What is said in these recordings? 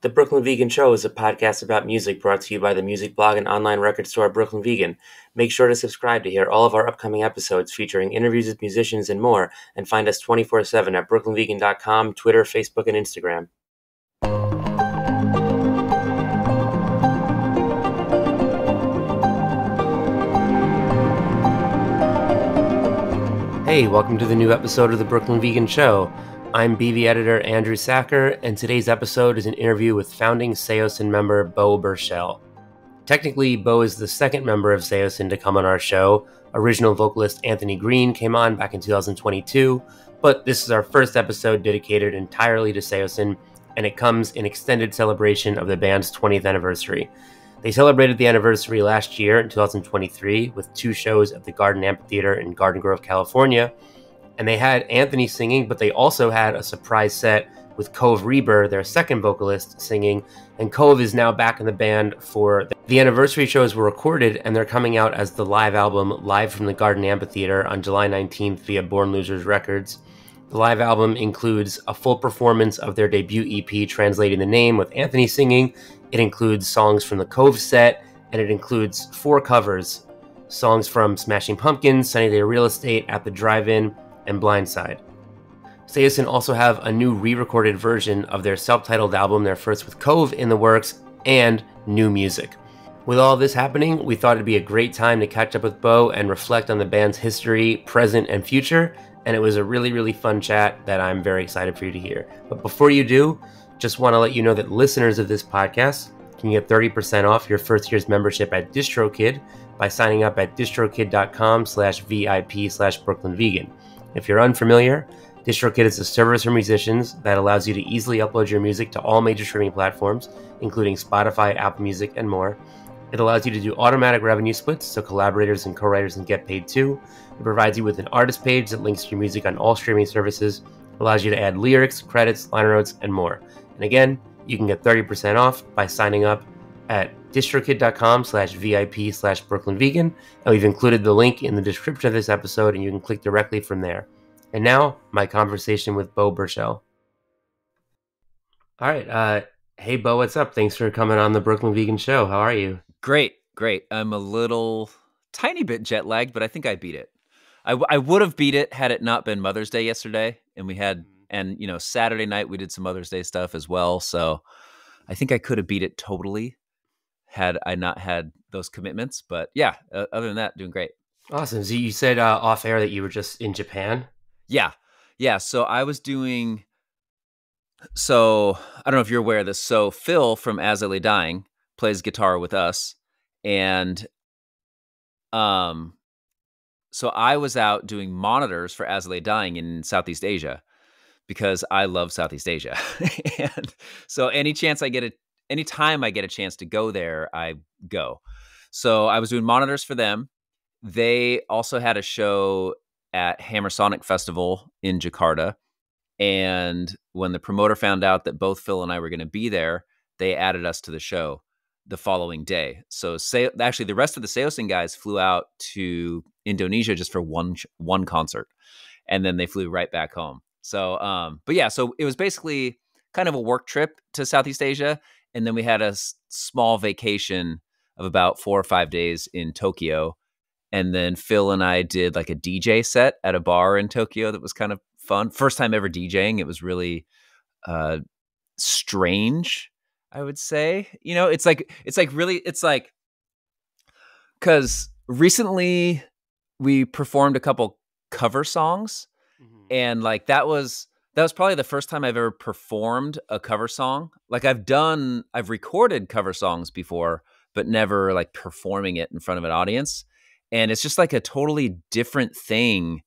The Brooklyn Vegan Show is a podcast about music brought to you by the music blog and online record store Brooklyn Vegan. Make sure to subscribe to hear all of our upcoming episodes featuring interviews with musicians and more, and find us 24/7 at brooklynvegan.com, Twitter, Facebook, and Instagram. Hey, welcome to the new episode of the Brooklyn Vegan Show. I'm BV editor Andrew Sacker, and today's episode is an interview with founding Saosin member Beau Burchell. Technically, Beau is the second member of Saosin to come on our show. Original vocalist Anthony Green came on back in 2022, but this is our first episode dedicated entirely to Saosin, and it comes in extended celebration of the band's 20th anniversary. They celebrated the anniversary last year in 2023 with 2 shows at the Garden Amphitheater in Garden Grove, California. And they had Anthony singing, but they also had a surprise set with Cove Reber, their second vocalist, singing. And Cove is now back in the band for the anniversary shows were recorded, and they're coming out as the live album Live from the Garden Amphitheater on July 19th via Born Losers Records. The live album includes a full performance of their debut EP, Translating the Name, with Anthony singing. It includes songs from the Cove set, and it includes 4 covers, songs from Smashing Pumpkins, Sunny Day Real Estate, At the Drive-In, and Blindside. Saosin also have a new re-recorded version of their self-titled album, their first with Cove, in the works, and new music. With all this happening, we thought it'd be a great time to catch up with Beau and reflect on the band's history, present, and future, and it was a really, really fun chat that I'm very excited for you to hear. But before you do, just want to let you know that listeners of this podcast can get 30% off your first year's membership at DistroKid by signing up at distrokid.com/VIP/BrooklynVegan. If you're unfamiliar, DistroKid is a service for musicians that allows you to easily upload your music to all major streaming platforms, including Spotify, Apple Music, and more. It allows you to do automatic revenue splits so collaborators and co-writers can get paid too. It provides you with an artist page that links to your music on all streaming services, allows you to add lyrics, credits, liner notes, and more. And again, you can get 30% off by signing up at distrokid.com/VIP/BrooklynVegan, and we've included the link in the description of this episode, and you can click directly from there. And now, my conversation with Beau Burchell. All right, hey Beau, what's up? Thanks for coming on the Brooklyn Vegan Show. How are you? Great. I'm a little tiny bit jet lagged, but I think I beat it. I would have beat it had it not been Mother's Day yesterday, and Saturday night we did some Mother's Day stuff as well. So I think I could have beat it totally had I not had those commitments. But yeah, other than that, doing great. Awesome. So you said off air that you were just in Japan? Yeah. So I was doing. So I don't know if you're aware of this. So Phil from As I Lay Dying plays guitar with us, and so I was out doing monitors for As I Lay Dying in Southeast Asia because I love Southeast Asia, and so anytime I get a chance to go there, I go. So I was doing monitors for them. They also had a show at Hammer Sonic Festival in Jakarta. And when the promoter found out that both Phil and I were going to be there, they added us to the show the following day. So actually, the rest of the Saosin guys flew out to Indonesia just for one concert, and then they flew right back home. So, but yeah, so it was basically kind of a work trip to Southeast Asia, and then we had a small vacation of about 4 or 5 days in Tokyo, and then Phil and I did like a DJ set at a bar in Tokyo that was kind of fun. First time ever DJing. It was really strange, I would say. It's like because recently we performed a couple cover songs, and like that was probably the first time I've ever performed a cover song. Like I've recorded cover songs before, but never like performing it in front of an audience. And it's just like a totally different thing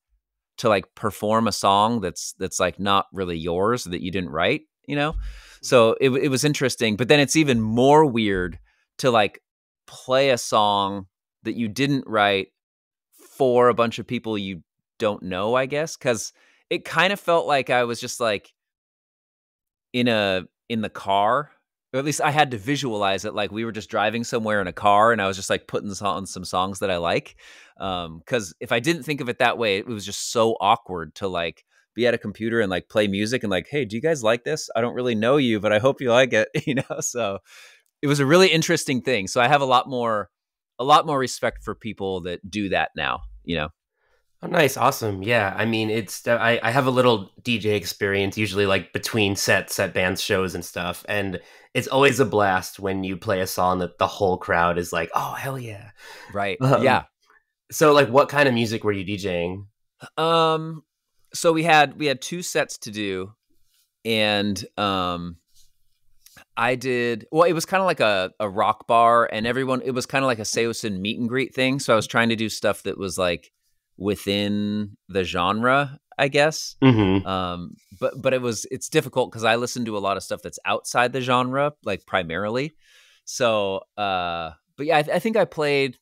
to like perform a song that's like not really yours, that you didn't write, So it was interesting, but then it's even more weird to like play a song that you didn't write for a bunch of people you don't know, I guess, because it kind of felt like I was just like in the car, or at least I had to visualize it like we were just driving somewhere in a car, and I was just like putting on some songs that I like. Because if I didn't think of it that way, it was just so awkward to like be at a computer and like play music and like, hey, do you guys like this? I don't really know you, but I hope you like it. So it was a really interesting thing. So I have a lot more respect for people that do that now. Oh, nice. Awesome. Yeah. I mean, I have a little DJ experience, usually like between sets at band shows and stuff. And it's always a blast when you play a song that the whole crowd is like, oh, hell yeah. Right. Um, Yeah. so like what kind of music were you DJing? So we had 2 sets to do, and I did, well, it was kind of like a rock bar, and it was kind of like a Saosin meet and greet thing. So I was trying to do stuff that was like within the genre, I guess. Mm-hmm. But it's difficult because I listen to a lot of stuff that's outside the genre, like primarily. So, but yeah, I think I played,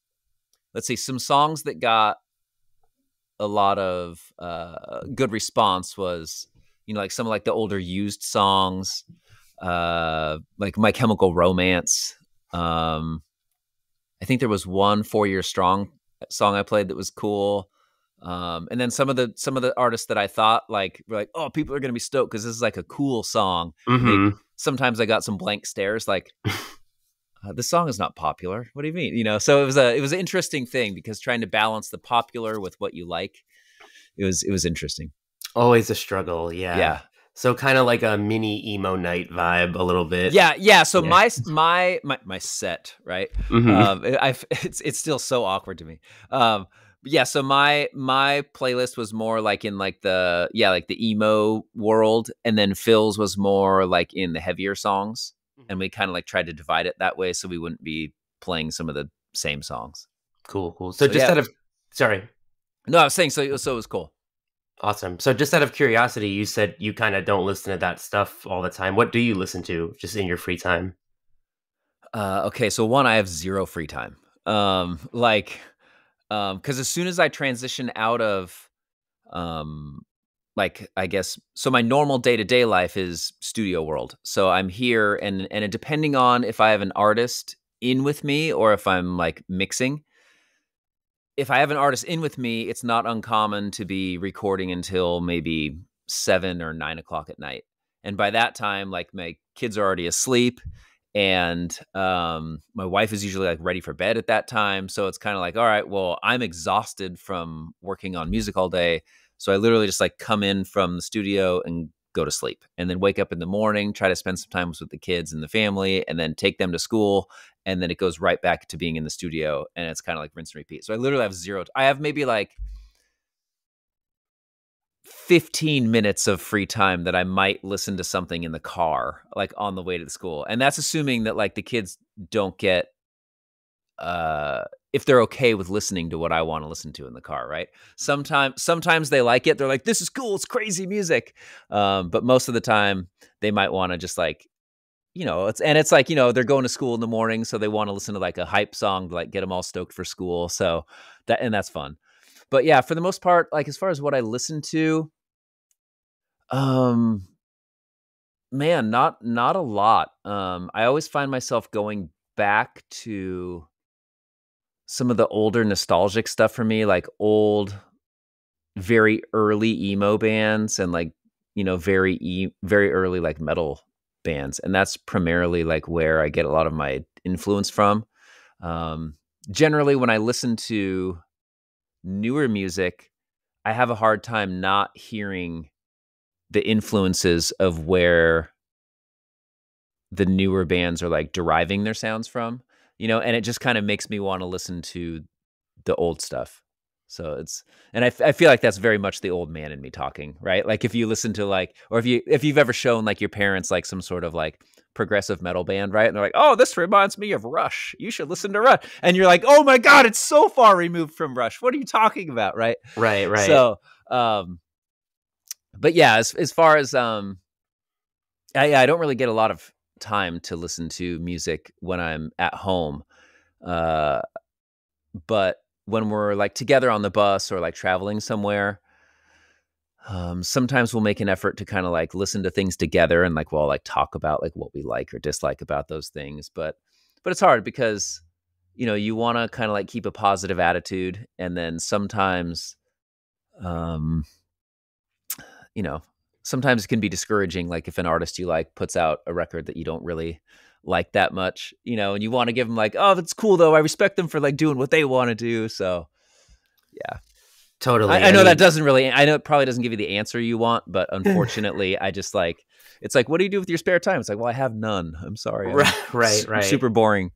let's see, some songs that got a lot of good response was, like some of like the older Used songs, like My Chemical Romance. I think there was one 4 Year Strong song I played that was cool. And then some of the artists that I thought like were like, oh, people are gonna be stoked because this is like a cool song. Mm-hmm. Sometimes I got some blank stares like, this song is not popular. What do you mean? So it was an interesting thing because trying to balance the popular with what you like, it was interesting. Always a struggle. Yeah. Yeah. So kind of like a mini emo night vibe a little bit. Yeah. So Yeah. my set, right? Mm-hmm. It's still so awkward to me. But yeah, so my playlist was more like in like the emo world, and then Phil's was more like in the heavier songs, and we kind of like tried to divide it that way so we wouldn't be playing some of the same songs. Cool. So So just yeah, out of, sorry. no, I was saying so it was cool. Awesome. So just out of curiosity, you said you kind of don't listen to that stuff all the time. What do you listen to just in your free time? Okay, so one, I have zero free time. Because as soon as I transition out of, like, I guess, so my normal day to day life is studio world. So I'm here, and depending on if I have an artist in with me or if I'm like mixing. If I have an artist in with me, it's not uncommon to be recording until maybe 7 or 9 o'clock at night. And by that time, like my kids are already asleep, and my wife is usually like ready for bed at that time. So it's kind of like, all right, well, I'm exhausted from working on music all day. So I literally just like come in from the studio and go to sleep, and then wake up in the morning, try to spend some time with the kids and the family, and then take them to school, and then it goes right back to being in the studio, and it's kind of like rinse and repeat. So I literally have zero. I have maybe like 15 minutes of free time that I might listen to something in the car, like on the way to the school. And that's assuming that like the kids don't get, if they're okay with listening to what I want to listen to in the car, right? Sometimes they like it. They're like, this is cool. It's crazy music. But most of the time they might want to just like, it's like, they're going to school in the morning, so they want to listen to like a hype song to like get them all stoked for school. So that's fun. But yeah, for the most part, like as far as what I listen to, um, man, not a lot. I always find myself going back to some of the older nostalgic stuff for me, like old, very early emo bands, and like, very early like metal bands. And that's primarily like where I get a lot of my influence from. Um, Generally, when I listen to newer music, I have a hard time not hearing the influences of where the newer bands are like deriving their sounds from, and it just kind of makes me want to listen to the old stuff. So I feel like that's very much the old man in me talking, right? Like if you listen to like, or if you've ever shown like your parents like some sort of like progressive metal band, right? And they're like, oh, this reminds me of Rush. You should listen to Rush. And you're like, oh my God, it's so far removed from Rush. What are you talking about? Right. Right. So, but yeah, as far as, I don't really get a lot of time to listen to music when I'm at home. But when we're like together on the bus or like traveling somewhere, sometimes we'll make an effort to kind of like listen to things together, and like we'll like talk about like what we like or dislike about those things. But it's hard because, you want to kind of like keep a positive attitude. And then sometimes, sometimes it can be discouraging. Like if an artist you like puts out a record that you don't really like that much, and you want to give them like, oh, that's cool though. I respect them for like doing what they want to do. So yeah, Totally. I know that doesn't really, I know it probably doesn't give you the answer you want, but unfortunately I just like, it's like, what do you do with your spare time? It's like, well, I have none. I'm sorry. Right. Super boring.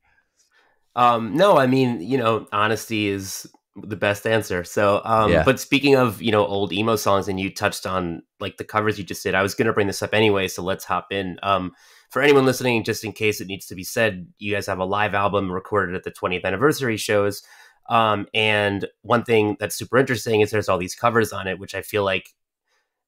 No, honesty is the best answer. So, Yeah. but speaking of, old emo songs, and you touched on like the covers you just did, I was going to bring this up anyway. So let's hop in. For anyone listening, just in case it needs to be said, you guys have a live album recorded at the 20th anniversary shows. And one thing that's super interesting is there's all these covers on it, which I feel like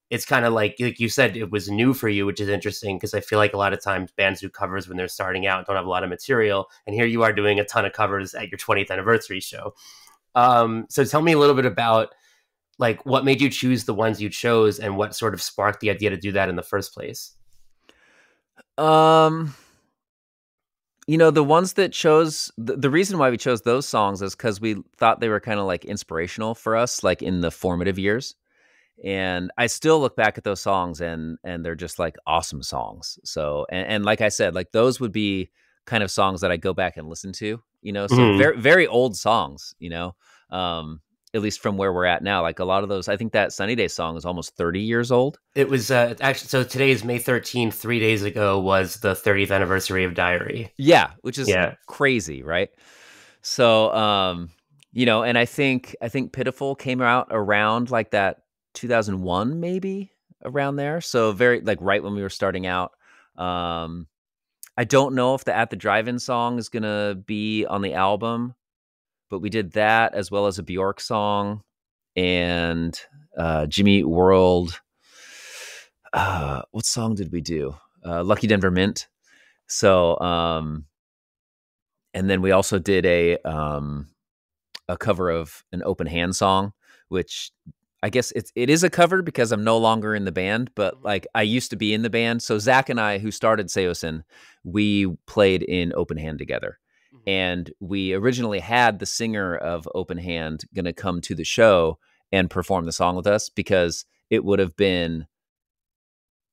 it's kind of like you said, it was new for you, which is interesting because I feel like a lot of times bands do covers when they're starting out and don't have a lot of material. And here you are doing a ton of covers at your 20th anniversary show. So tell me a little bit about like what made you choose the ones you chose and what sort of sparked the idea to do that in the first place. The ones that chose the reason why we chose those songs is because we thought they were kind of like inspirational for us, like in the formative years. And I still look back at those songs and they're just like awesome songs. So, and like I said, like those would be kind of songs that I go back and listen to, so very, very old songs, at least from where we're at now. Like a lot of those, I think that Sunny Day song is almost 30 years old. It was actually, so today is May 13th. 3 days ago was the 30th anniversary of Diary. Yeah. Which is crazy. Right. So, and I think Pitiful came out around like that 2001, maybe around there. So very like right when we were starting out. I don't know if the At the Drive-In song is going to be on the album, but we did that as well as a Bjork song and Jimmy Eat World. What song did we do? Lucky Denver Mint. So, and then we also did a cover of an Open Hand song, which I guess it is a cover because I'm no longer in the band, but like I used to be in the band. So Zach and I, who started Saosin, we played in Open Hand together. And we originally had the singer of Open Hand going to come to the show and perform the song with us because it would have been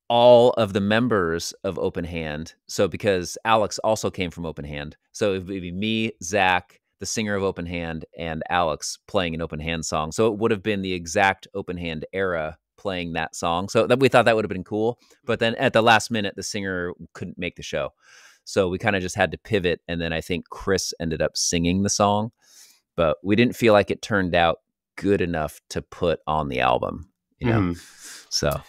all of the members of Open Hand. So because Alex also came from Open Hand. So it would be me, Zach, the singer of Open Hand, and Alex playing an Open Hand song. So it would have been the exact Open Hand era playing that song. So that we thought that would have been cool. But then at the last minute, the singer couldn't make the show. So we kind of just had to pivot. And then I think Chris ended up singing the song. But we didn't feel like it turned out good enough to put on the album, So.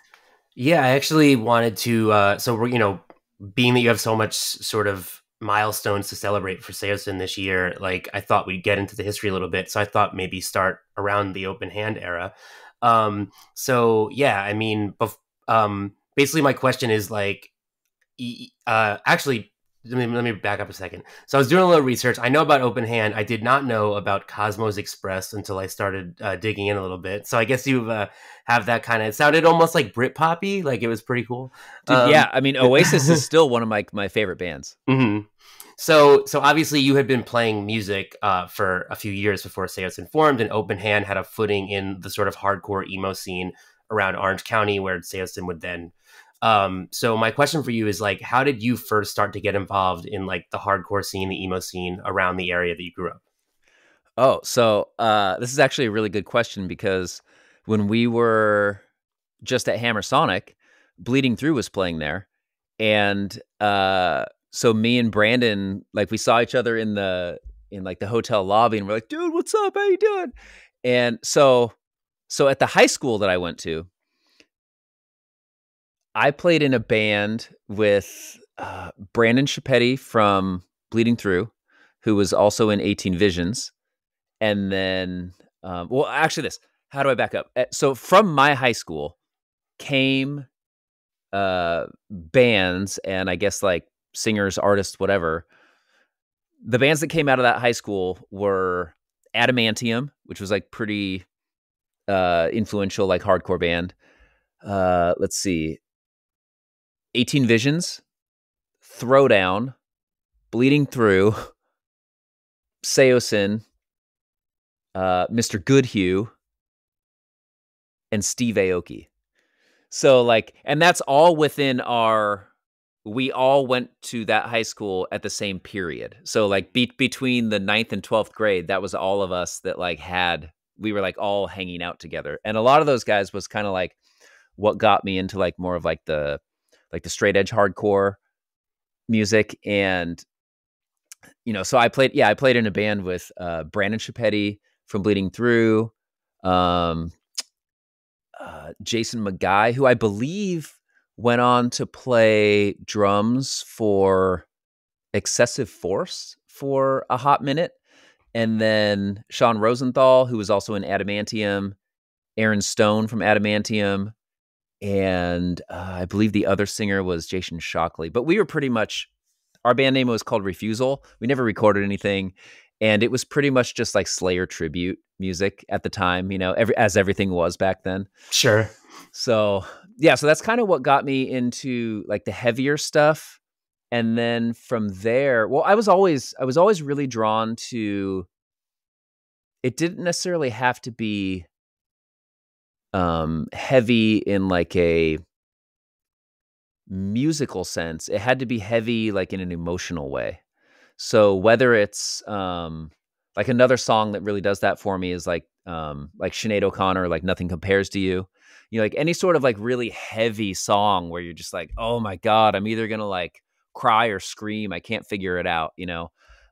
Yeah, I actually wanted to, so we're, being that you have so much sort of milestones to celebrate for Saosin this year, like I thought we'd get into the history a little bit. So I thought maybe start around the Open Hand era. So yeah, I mean, basically my question is like, actually, let me back up a second. So I was doing a little research. I know about Open Hand. I did not know about Cosmos Express until I started digging in a little bit. So I guess you have that kind of, it sounded almost like Britpoppy. Like it was pretty cool. Dude, yeah. I mean, Oasis is still one of my favorite bands. Mm-hmm. So obviously you had been playing music for a few years before Saosin formed, and Open Hand had a footing in the sort of hardcore emo scene around Orange County, where Saosin would then. So my question for you is like, how did you first start to get involved in like the hardcore scene, the emo scene around the area that you grew up? Oh, so this is actually a really good question because when we were just at Hammer Sonic, Bleeding Through was playing there. And so me and Brandon, like we saw each other in like the hotel lobby and we're like, dude, what's up? How you doing? And so at the high school that I went to, I played in a band with Brandon Chiappetti from Bleeding Through, who was also in 18 Visions. And then, well, actually how do I back up? So from my high school came bands and I guess like singers, artists, whatever. The bands that came out of that high school were Adamantium, which was like pretty influential, like hardcore band. Let's see. 18 Visions, Throwdown, Bleeding Through, Saosin, Mr. Goodhue, and Steve Aoki. So like, and that's all within we all went to that high school at the same period. So like between the ninth and 12th grade, that was all of us that like we were like all hanging out together. And a lot of those guys was kind of like what got me into like more of like the straight edge hardcore music. And, so I played in a band with Brandon Chipetti from Bleeding Through, Jason McGuy, who I believe went on to play drums for Excessive Force for a hot minute. And then Sean Rosenthal, who was also in Adamantium, Aaron Stone from Adamantium, and I believe the other singer was Jason Shockley. But we were pretty much, our band name was called Refusal. We never recorded anything. And it was pretty much just like Slayer tribute music at the time, as everything was back then. Sure. So, yeah, so that's kind of what got me into like the heavier stuff. And then from there, well, I was always really drawn to, it didn't necessarily have to be heavy in like a musical sense. It had to be heavy like in an emotional way. So whether it's like another song that really does that for me is like Sinead O'Connor, like Nothing Compares to You. Like any sort of like really heavy song where you're just like, oh my God, I'm either gonna like cry or scream. I can't figure it out,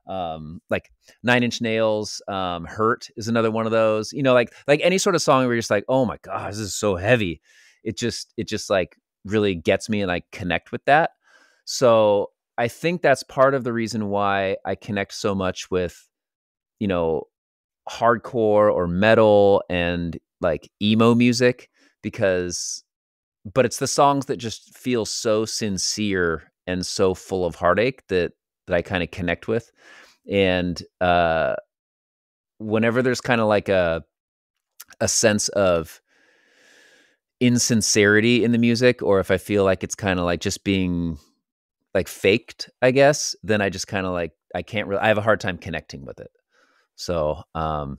like Nine Inch Nails, Hurt is another one of those, like any sort of song where you're just like, oh my God, this is so heavy. It just like really gets me and I connect with that. So I think that's part of the reason why I connect so much with, hardcore or metal and like emo music, but it's the songs that just feel so sincere and so full of heartache that I kind of connect with. And whenever there's kind of like a sense of insincerity in the music, or if I feel like it's kind of like just being like faked, I guess, then I just kind of like, I have a hard time connecting with it. So I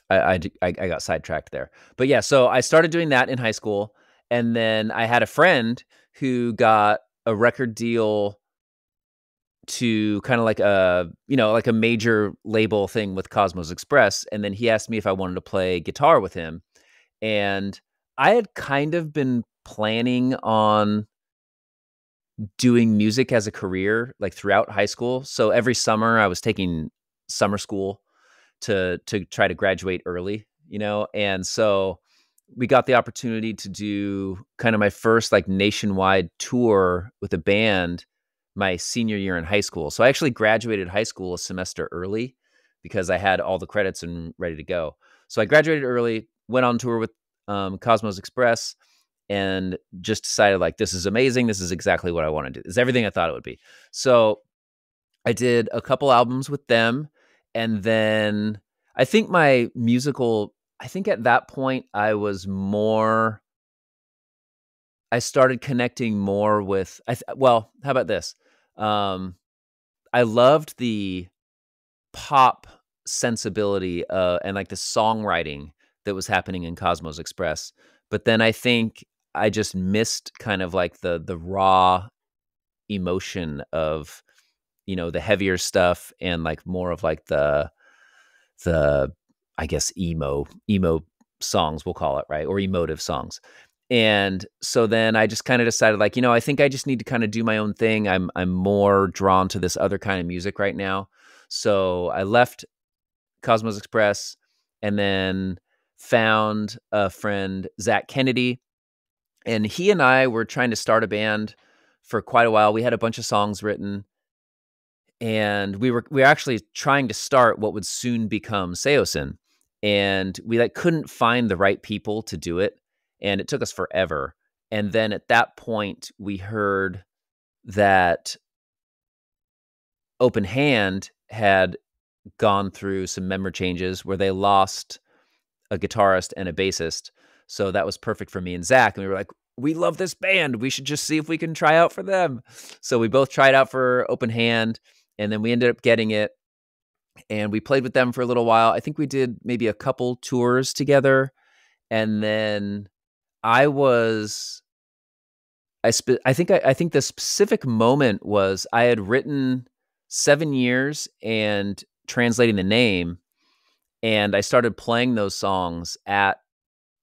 got sidetracked there. But yeah, so I started doing that in high school. And then I had a friend who got a record deal to kind of like like a major label thing with Cosmos Express. And then he asked me if I wanted to play guitar with him. And I had kind of been planning on doing music as a career like throughout high school. So every summer I was taking summer school to try to graduate early, and so we got the opportunity to do kind of my first like nationwide tour with a band my senior year in high school. So I actually graduated high school a semester early because I had all the credits and ready to go. So I graduated early, went on tour with Cosmos Express, and just decided like, this is amazing. This is exactly what I want to do. It's everything I thought it would be. So I did a couple albums with them. And then I think at that point I started connecting more with, how about this? I loved the pop sensibility and like the songwriting that was happening in Cosmos Express. But then I think I just missed kind of like the raw emotion of, the heavier stuff and like more of like the I guess emo songs, we'll call it, right? Or emotive songs. And so then I just kind of decided like, I think I just need to kind of do my own thing. I'm more drawn to this other kind of music right now. So I left Cosmos Express and then found a friend, Zach Kennedy, and he and I were trying to start a band for quite a while. We had a bunch of songs written, and we were actually trying to start what would soon become Saosin, and we like couldn't find the right people to do it, and it took us forever. And then at that point, we heard that Open Hand had gone through some member changes where they lost a guitarist and a bassist. So that was perfect for me and Zach. And we were like, we love this band. We should just see if we can try out for them. So we both tried out for Open Hand, and then we ended up getting it. And we played with them for a little while. I think we did maybe a couple tours together. And then I was I think the specific moment was I had written 7 years and translating the name, and I started playing those songs at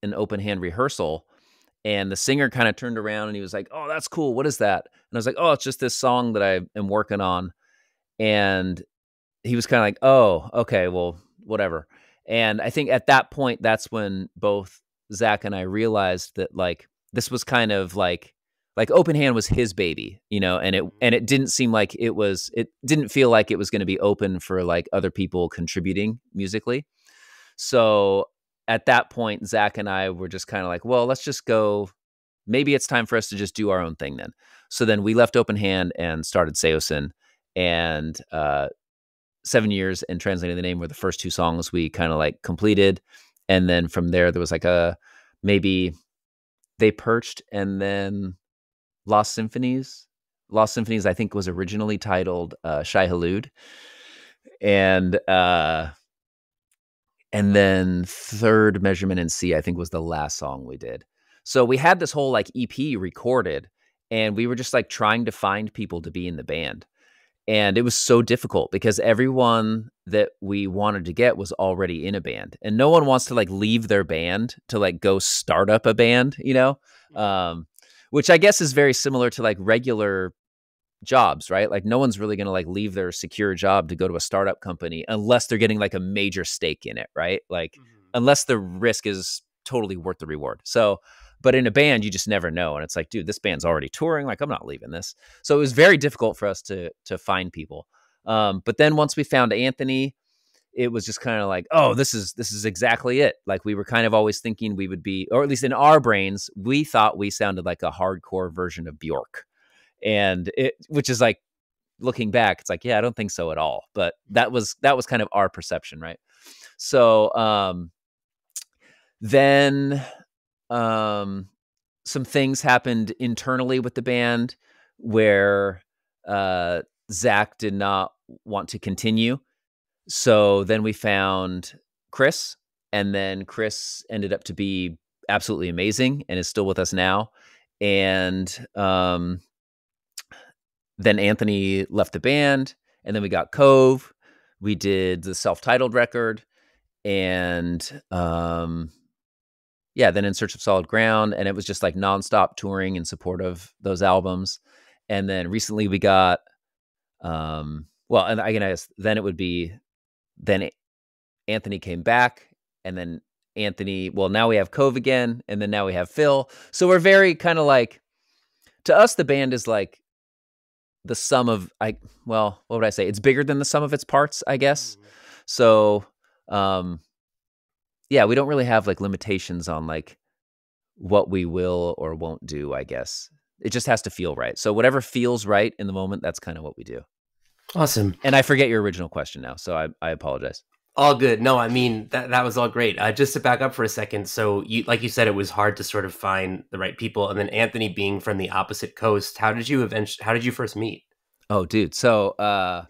an open hand rehearsal, and the singer kind of turned around and he was like, "Oh, that's cool. What is that?" And I was like, "Oh, it's just this song that I am working on." And he was kind of like, "Oh, okay, well, whatever." And I think at that point, that's when both Zach and I realized that like this was kind of like Open Hand was his baby, and it didn't seem like it didn't feel like it was going to be open for like other people contributing musically. So at that point, Zach and I were just kind of like, well, let's just go. Maybe it's time for us to just do our own thing then. So then we left Open Hand and started Saosin, and 7 years and translating the name were the first 2 songs we kind of like completed. And then from there was like maybe They Perched and then Lost Symphonies. Lost Symphonies, I think, was originally titled Shai Halud. And then Third Measurement in C, I think, was the last song we did. So we had this whole like EP recorded, and we were just like trying to find people to be in the band. And it was so difficult because everyone that we wanted to get was already in a band, and no one wants to like leave their band to like go start up a band, which I guess is very similar to like regular jobs, right? Like no one's really going to like leave their secure job to go to a startup company unless they're getting like a major stake in it, right? Like unless the risk is totally worth the reward. So, but in a band, you just never know. And it's like, dude, this band's already touring. Like, I'm not leaving this. So it was very difficult for us to find people. But then once we found Anthony, it was just kind of like, oh, this is exactly it. Like we were kind of always thinking we would be, or at least in our brains, we thought we sounded like a hardcore version of Bjork. And which is like, looking back, it's like, yeah, I don't think so at all. But that was kind of our perception, right? So then some things happened internally with the band where Zach did not want to continue. So then we found Chris, and then Chris ended up to be absolutely amazing and is still with us now. And then Anthony left the band, and then we got Cove. We did the self-titled record, and then In Search of Solid Ground, and it was just like nonstop touring in support of those albums. And then recently we got, and I guess then it would be, then Anthony came back, and then now we have Cove again, and then now we have Phil. So we're very kind of like, to us, the band is like the sum of, what would I say? It's bigger than the sum of its parts, I guess. So, we don't really have like limitations on like what we will or won't do, I guess. It just has to feel right. So whatever feels right in the moment, that's kind of what we do. Awesome. And I forget your original question now, so I apologize. All good. No, I mean, that was all great. Just to back up for a second. So like you said, it was hard to sort of find the right people. And then Anthony being from the opposite coast, how did you first meet? Oh, dude. So I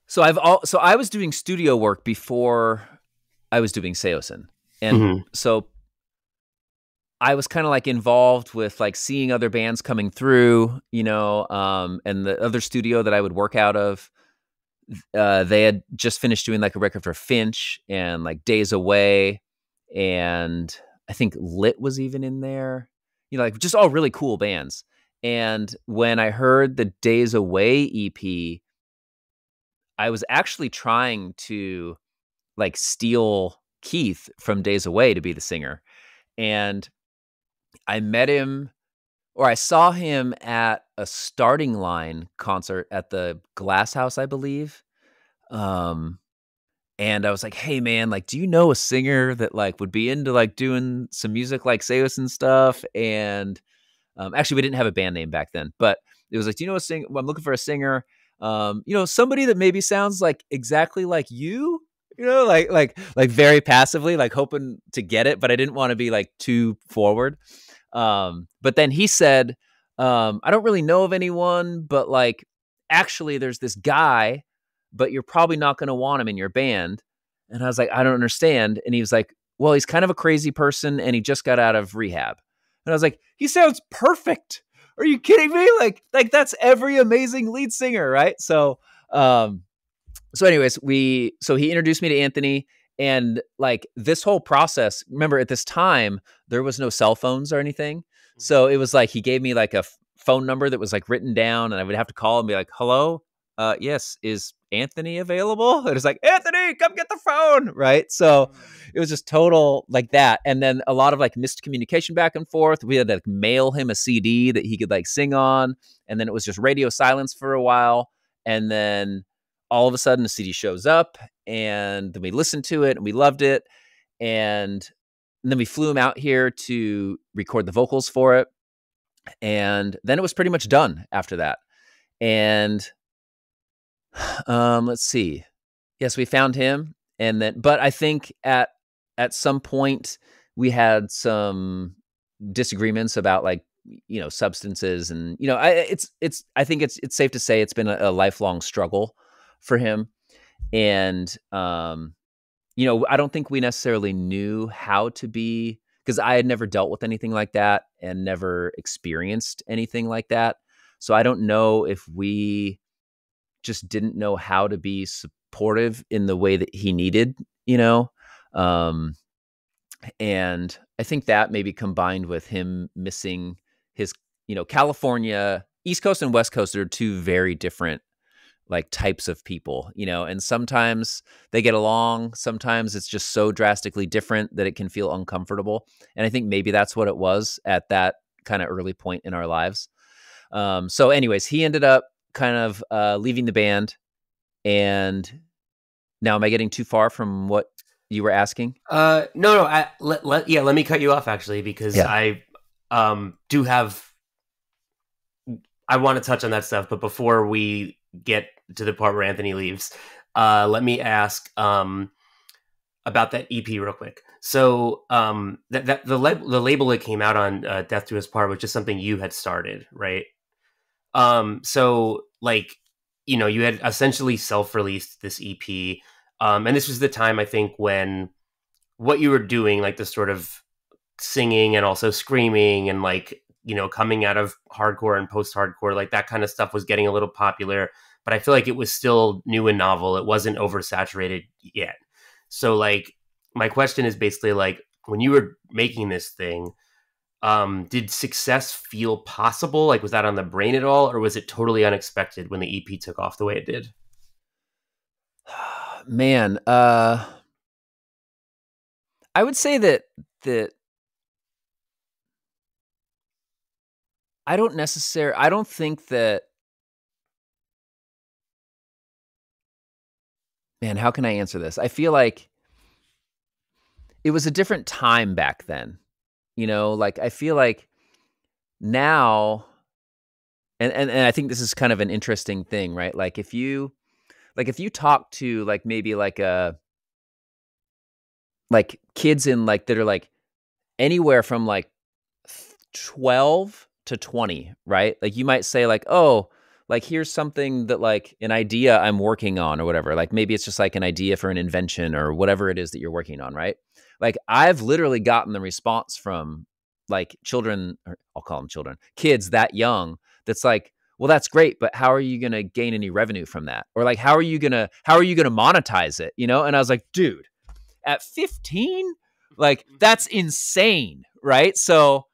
was doing studio work before I was doing Saosin. And so I was kind of like involved with like seeing other bands coming through, and the other studio that I would work out of, they had just finished doing like a record for Finch and like Days Away, and I think Lit was even in there, like just all really cool bands. And when I heard the Days Away EP, I was actually trying to like steal Keith from Days Away to be the singer. And I met him, or I saw him at a Starting Line concert at the Glass House, I believe. And I was like, hey man, like, do you know a singer that like would be into like doing some music like Saosin stuff? And actually we didn't have a band name back then, but it was like, do you know a singer? I'm looking for a singer. Somebody that maybe sounds like exactly like you, like very passively, like hoping to get it, but I didn't want to be like too forward. But then he said, I don't really know of anyone, but like, actually there's this guy, but you're probably not going to want him in your band. And I was like, I don't understand. And he was like, well, he's kind of a crazy person and he just got out of rehab. And I was like, he sounds perfect. Are you kidding me? Like that's every amazing lead singer, right? Um, so anyways, so he introduced me to Anthony, and like this whole process, remember at this time, there was no cell phones or anything. So it was like, he gave me like a phone number that was like written down, and I would have to call and be like, hello, yes, is Anthony available? And it's like, Anthony, come get the phone. Right. So it was just total like that. And then a lot of like missed communication back and forth. We had to like mail him a CD that he could like sing on. And then it was just radio silence for a while. And then all of a sudden the CD shows up, and then we listened to it and we loved it. And then we flew him out here to record the vocals for it. And then it was pretty much done after that. And let's see. Yes, we found him. And then, but I think at some point we had some disagreements about like, substances, and, I think it's safe to say it's been a lifelong struggle for him. And, I don't think we necessarily knew how to be, because I had never dealt with anything like that and never experienced anything like that. So I don't know if we just didn't know how to be supportive in the way that he needed, and I think that maybe combined with him missing his, California, East Coast and West Coast are two very different like types of people, and sometimes they get along. Sometimes it's just so drastically different that it can feel uncomfortable. And I think maybe that's what it was at that kind of early point in our lives. So anyways, he ended up kind of leaving the band. And now, am I getting too far from what you were asking? No. Let me cut you off actually, because I do have. I want to touch on that stuff, but before we get to the part where Anthony leaves, let me ask about that EP real quick. So that the label that came out on Death to His Part was just something you had started, right? So like, you had essentially self-released this EP, and this was the time, I think, when what you were doing, like the sort of singing and also screaming and like, coming out of hardcore and post-hardcore, like that kind of stuff was getting a little popular, but I feel like it was still new and novel. It wasn't oversaturated yet. So like, my question is basically like, when you were making this thing, did success feel possible? Like, was that on the brain at all? Or was it totally unexpected when the EP took off the way it did? Man, I would say that I don't think that, man, how can I answer this? I feel like it was a different time back then, like I feel like now, and I think this is kind of an interesting thing, right? Like if you talk to like maybe like kids in like that are like anywhere from like 12 to 20, right? Like you might say like, oh, like here's something that like an idea I'm working on or whatever. Like maybe it's just like an idea for an invention or whatever it is that you're working on, right? Like I've literally gotten the response from like children, or I'll call them children, kids that young, that's like, well, that's great, but how are you going to gain any revenue from that? Or like, how are you going to monetize it? And I was like, dude, at 15, like that's insane, right? So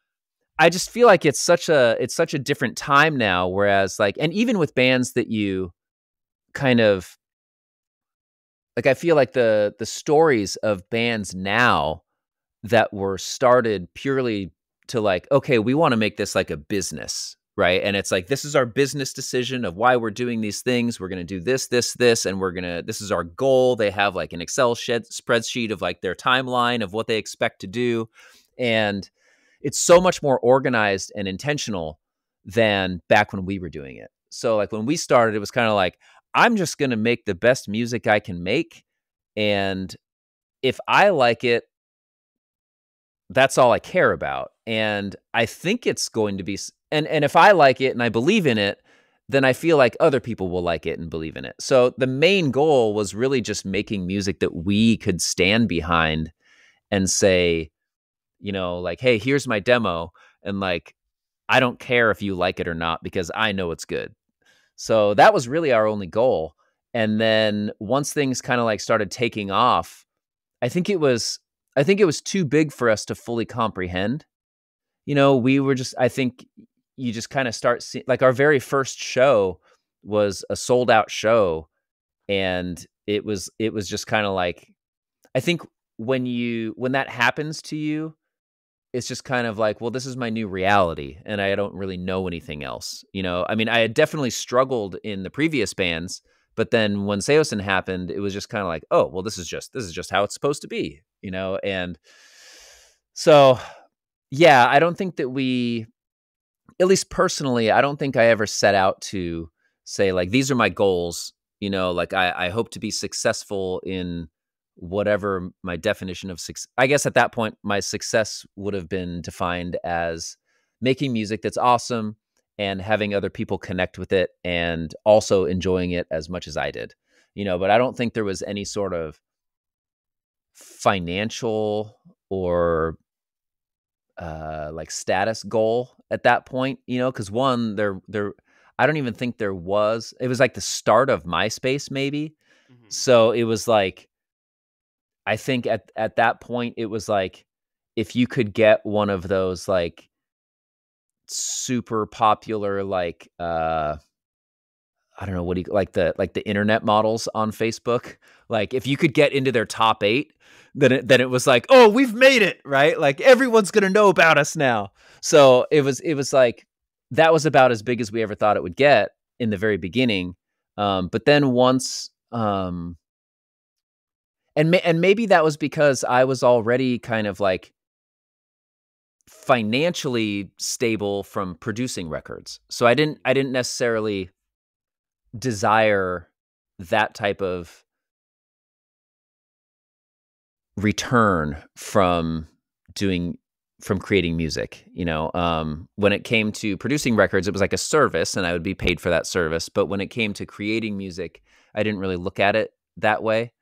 I just feel like it's such a different time now. Whereas like, and even with bands that you kind of like, I feel like the stories of bands now that were started purely to like, okay, we want to make this like a business, right? And it's like, this is our business decision of why we're doing these things. We're going to do this, and this is our goal. They have like an Excel spreadsheet of like their timeline of what they expect to do. And it's so much more organized and intentional than back when we were doing it. So like when we started, it was kind of like, I'm just going to make the best music I can make. And if I like it, that's all I care about. And I think it's going to be, and if I like it and I believe in it, then I feel like other people will like it and believe in it. So the main goal was really just making music that we could stand behind and say, like, hey, here's my demo. And like, I don't care if you like it or not because I know it's good. So that was really our only goal. And then once things kind of like started taking off, I think it was too big for us to fully comprehend. We were just, I think you just kind of start seeing, like, our very first show was a sold out show. And it was just kind of like, I think when that happens to you, it's just kind of like, well, this is my new reality and I don't really know anything else. I mean, I had definitely struggled in the previous bands, but then when Saosin happened, it was just kind of like, oh, well, this is just how it's supposed to be, And so, yeah, I don't think that at least personally, I don't think I ever set out to say like, these are my goals, like I hope to be successful in whatever my definition of success. I guess at that point, my success would have been defined as making music that's awesome and having other people connect with it and also enjoying it as much as I did, but I don't think there was any sort of financial or like status goal at that point, because one, there, I don't even think there was. It was like the start of MySpace, maybe. Mm-hmm. So it was like, I think at that point, it was like, if you could get one of those like super popular, like I don't know, what do you like the internet models on Facebook, like if you could get into their top 8, then it was like, oh, we've made it, right? Like everyone's gonna know about us now. So it was like, that was about as big as we ever thought it would get in the very beginning. But then once, and maybe that was because I was already kind of like financially stable from producing records. So I didn't necessarily desire that type of return from creating music. When it came to producing records, it was like a service and I would be paid for that service. But when it came to creating music, I didn't really look at it that way.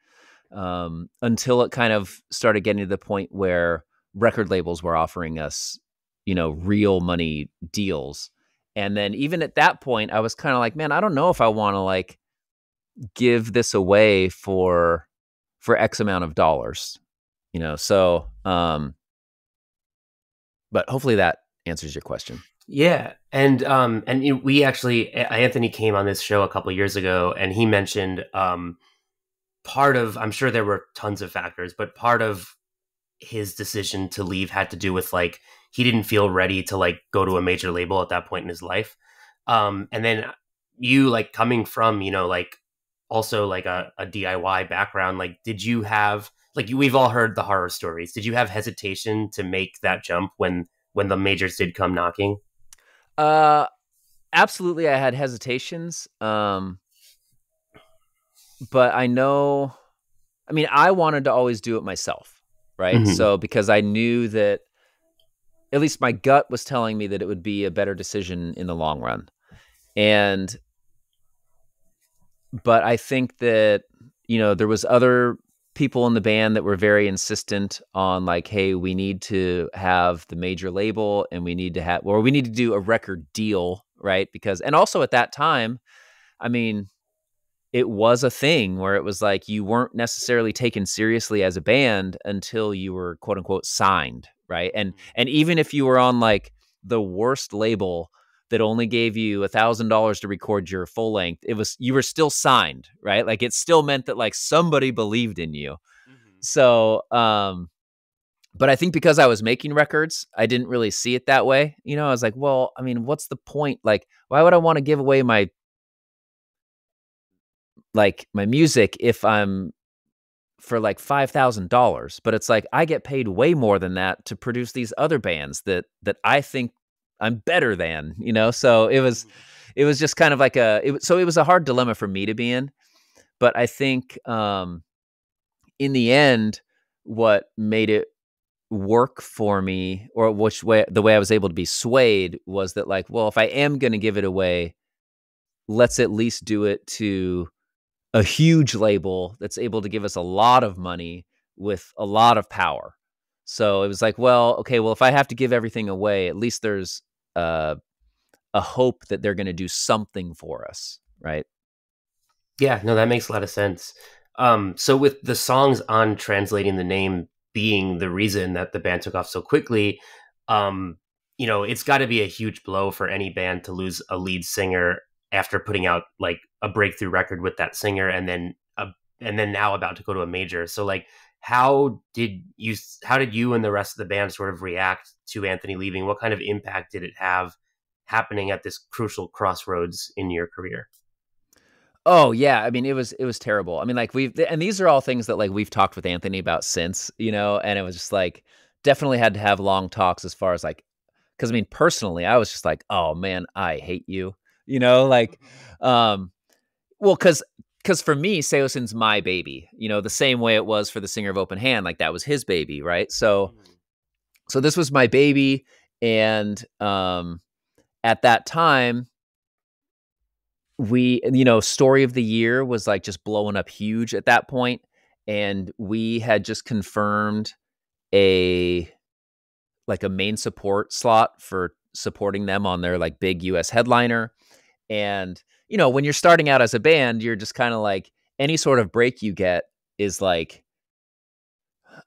Until it kind of started getting to the point where record labels were offering us, real money deals. And then even at that point, I was kind of like, man, I don't know if I want to like give this away for X amount of dollars, So, but hopefully that answers your question. Yeah, and we actually, Anthony came on this show a couple years ago, and he mentioned part of, I'm sure there were tons of factors, but part of his decision to leave had to do with like, he didn't feel ready to like go to a major label at that point in his life. And then you like coming from, like also like a DIY background, like did you have, like we've all heard the horror stories, did you have hesitation to make that jump when the majors did come knocking? Absolutely, I had hesitations. But I mean, I wanted to always do it myself, right? Mm-hmm. So because I knew that, at least my gut was telling me that it would be a better decision in the long run. But I think that, there was other people in the band that were very insistent on like, hey, we need to have the major label and we need to do a record deal, right? Because, and also at that time, I mean, it was a thing where it was like, you weren't necessarily taken seriously as a band until you were quote unquote signed. Right. And even if you were on like the worst label that only gave you $1,000 to record your full length, you were still signed, right? Like it still meant that like somebody believed in you. Mm-hmm. So, but I think because I was making records, I didn't really see it that way. I was like, well, I mean, what's the point? Like, why would I want to give away my music if I'm for like $5,000? But it's like, I get paid way more than that to produce these other bands that I think I'm better than, So it was just kind of like it was a hard dilemma for me to be in. But I think in the end, what made it work for me, or the way I was able to be swayed, was that like, well, if I am going to give it away, let's at least do it to a huge label that's able to give us a lot of money with a lot of power. So it was like, well, okay, well, if I have to give everything away, at least there's uh, a hope that they're going to do something for us, right? Yeah, no, that makes a lot of sense. So with the songs on Translating the Name being the reason that the band took off so quickly, um, it's got to be a huge blow for any band to lose a lead singer after putting out like a breakthrough record with that singer, and then now about to go to a major. So like, how did you and the rest of the band sort of react to Anthony leaving? What kind of impact did it have happening at this crucial crossroads in your career? Oh yeah, I mean it was terrible. I mean like and these are all things that like we've talked with Anthony about since, and it was just like definitely had to have long talks as far as like cuz I mean personally I was just like, "Oh man, I hate you." Like um well cuz for me Saosin's my baby, the same way it was for the singer of Open Hand, like that was his baby, right? So this was my baby and at that time story of the year was like just blowing up huge at that point, and we had just confirmed a a main support slot for supporting them on their like big US headliner. And when you're starting out as a band, you're just kind of like any sort of break you get is like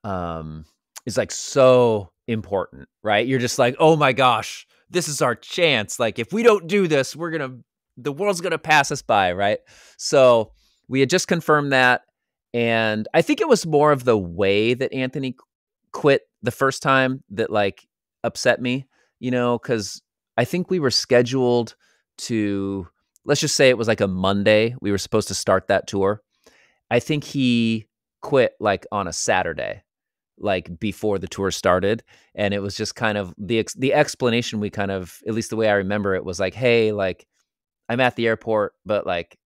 um is like so important, right? You're just like, "Oh my gosh, this is our chance. Like if we don't do this, the world's going to pass us by," right? So, we had just confirmed that, and I think it was more of the way that Anthony quit the first time that like upset me, cuz I think we were scheduled to, let's just say it was like a Monday. We were supposed to start that tour. I think he quit like on a Saturday, like before the tour started, and it was just kind of the explanation we kind of, at least the way I remember it, was like, "Hey, like I'm at the airport, but like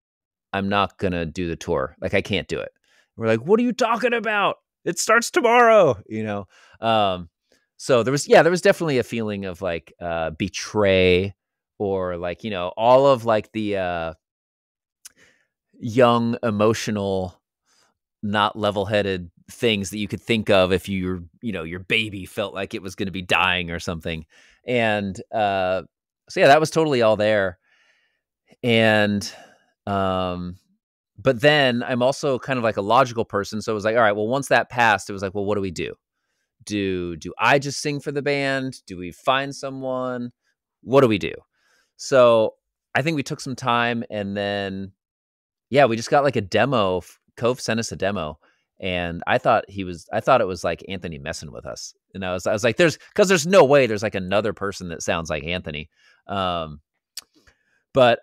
I'm not gonna do the tour. Like I can't do it." We're like, "What are you talking about? It starts tomorrow." Um, so there was definitely a feeling of like betray, or like all of like the young emotional not level-headed things that you could think of if your baby felt like it was going to be dying or something. And so yeah, that was totally all there. And um but then I'm also kind of like a logical person, so it was like, all right, well, once that passed, it was like, well, what do we do? Do I just sing for the band? Do we find someone? What do we do? So I think we took some time, and then yeah, we just got like a demo. Cove sent us a demo, and I thought it was like Anthony messing with us. And I was like, there's no way there's like another person that sounds like Anthony. Um, but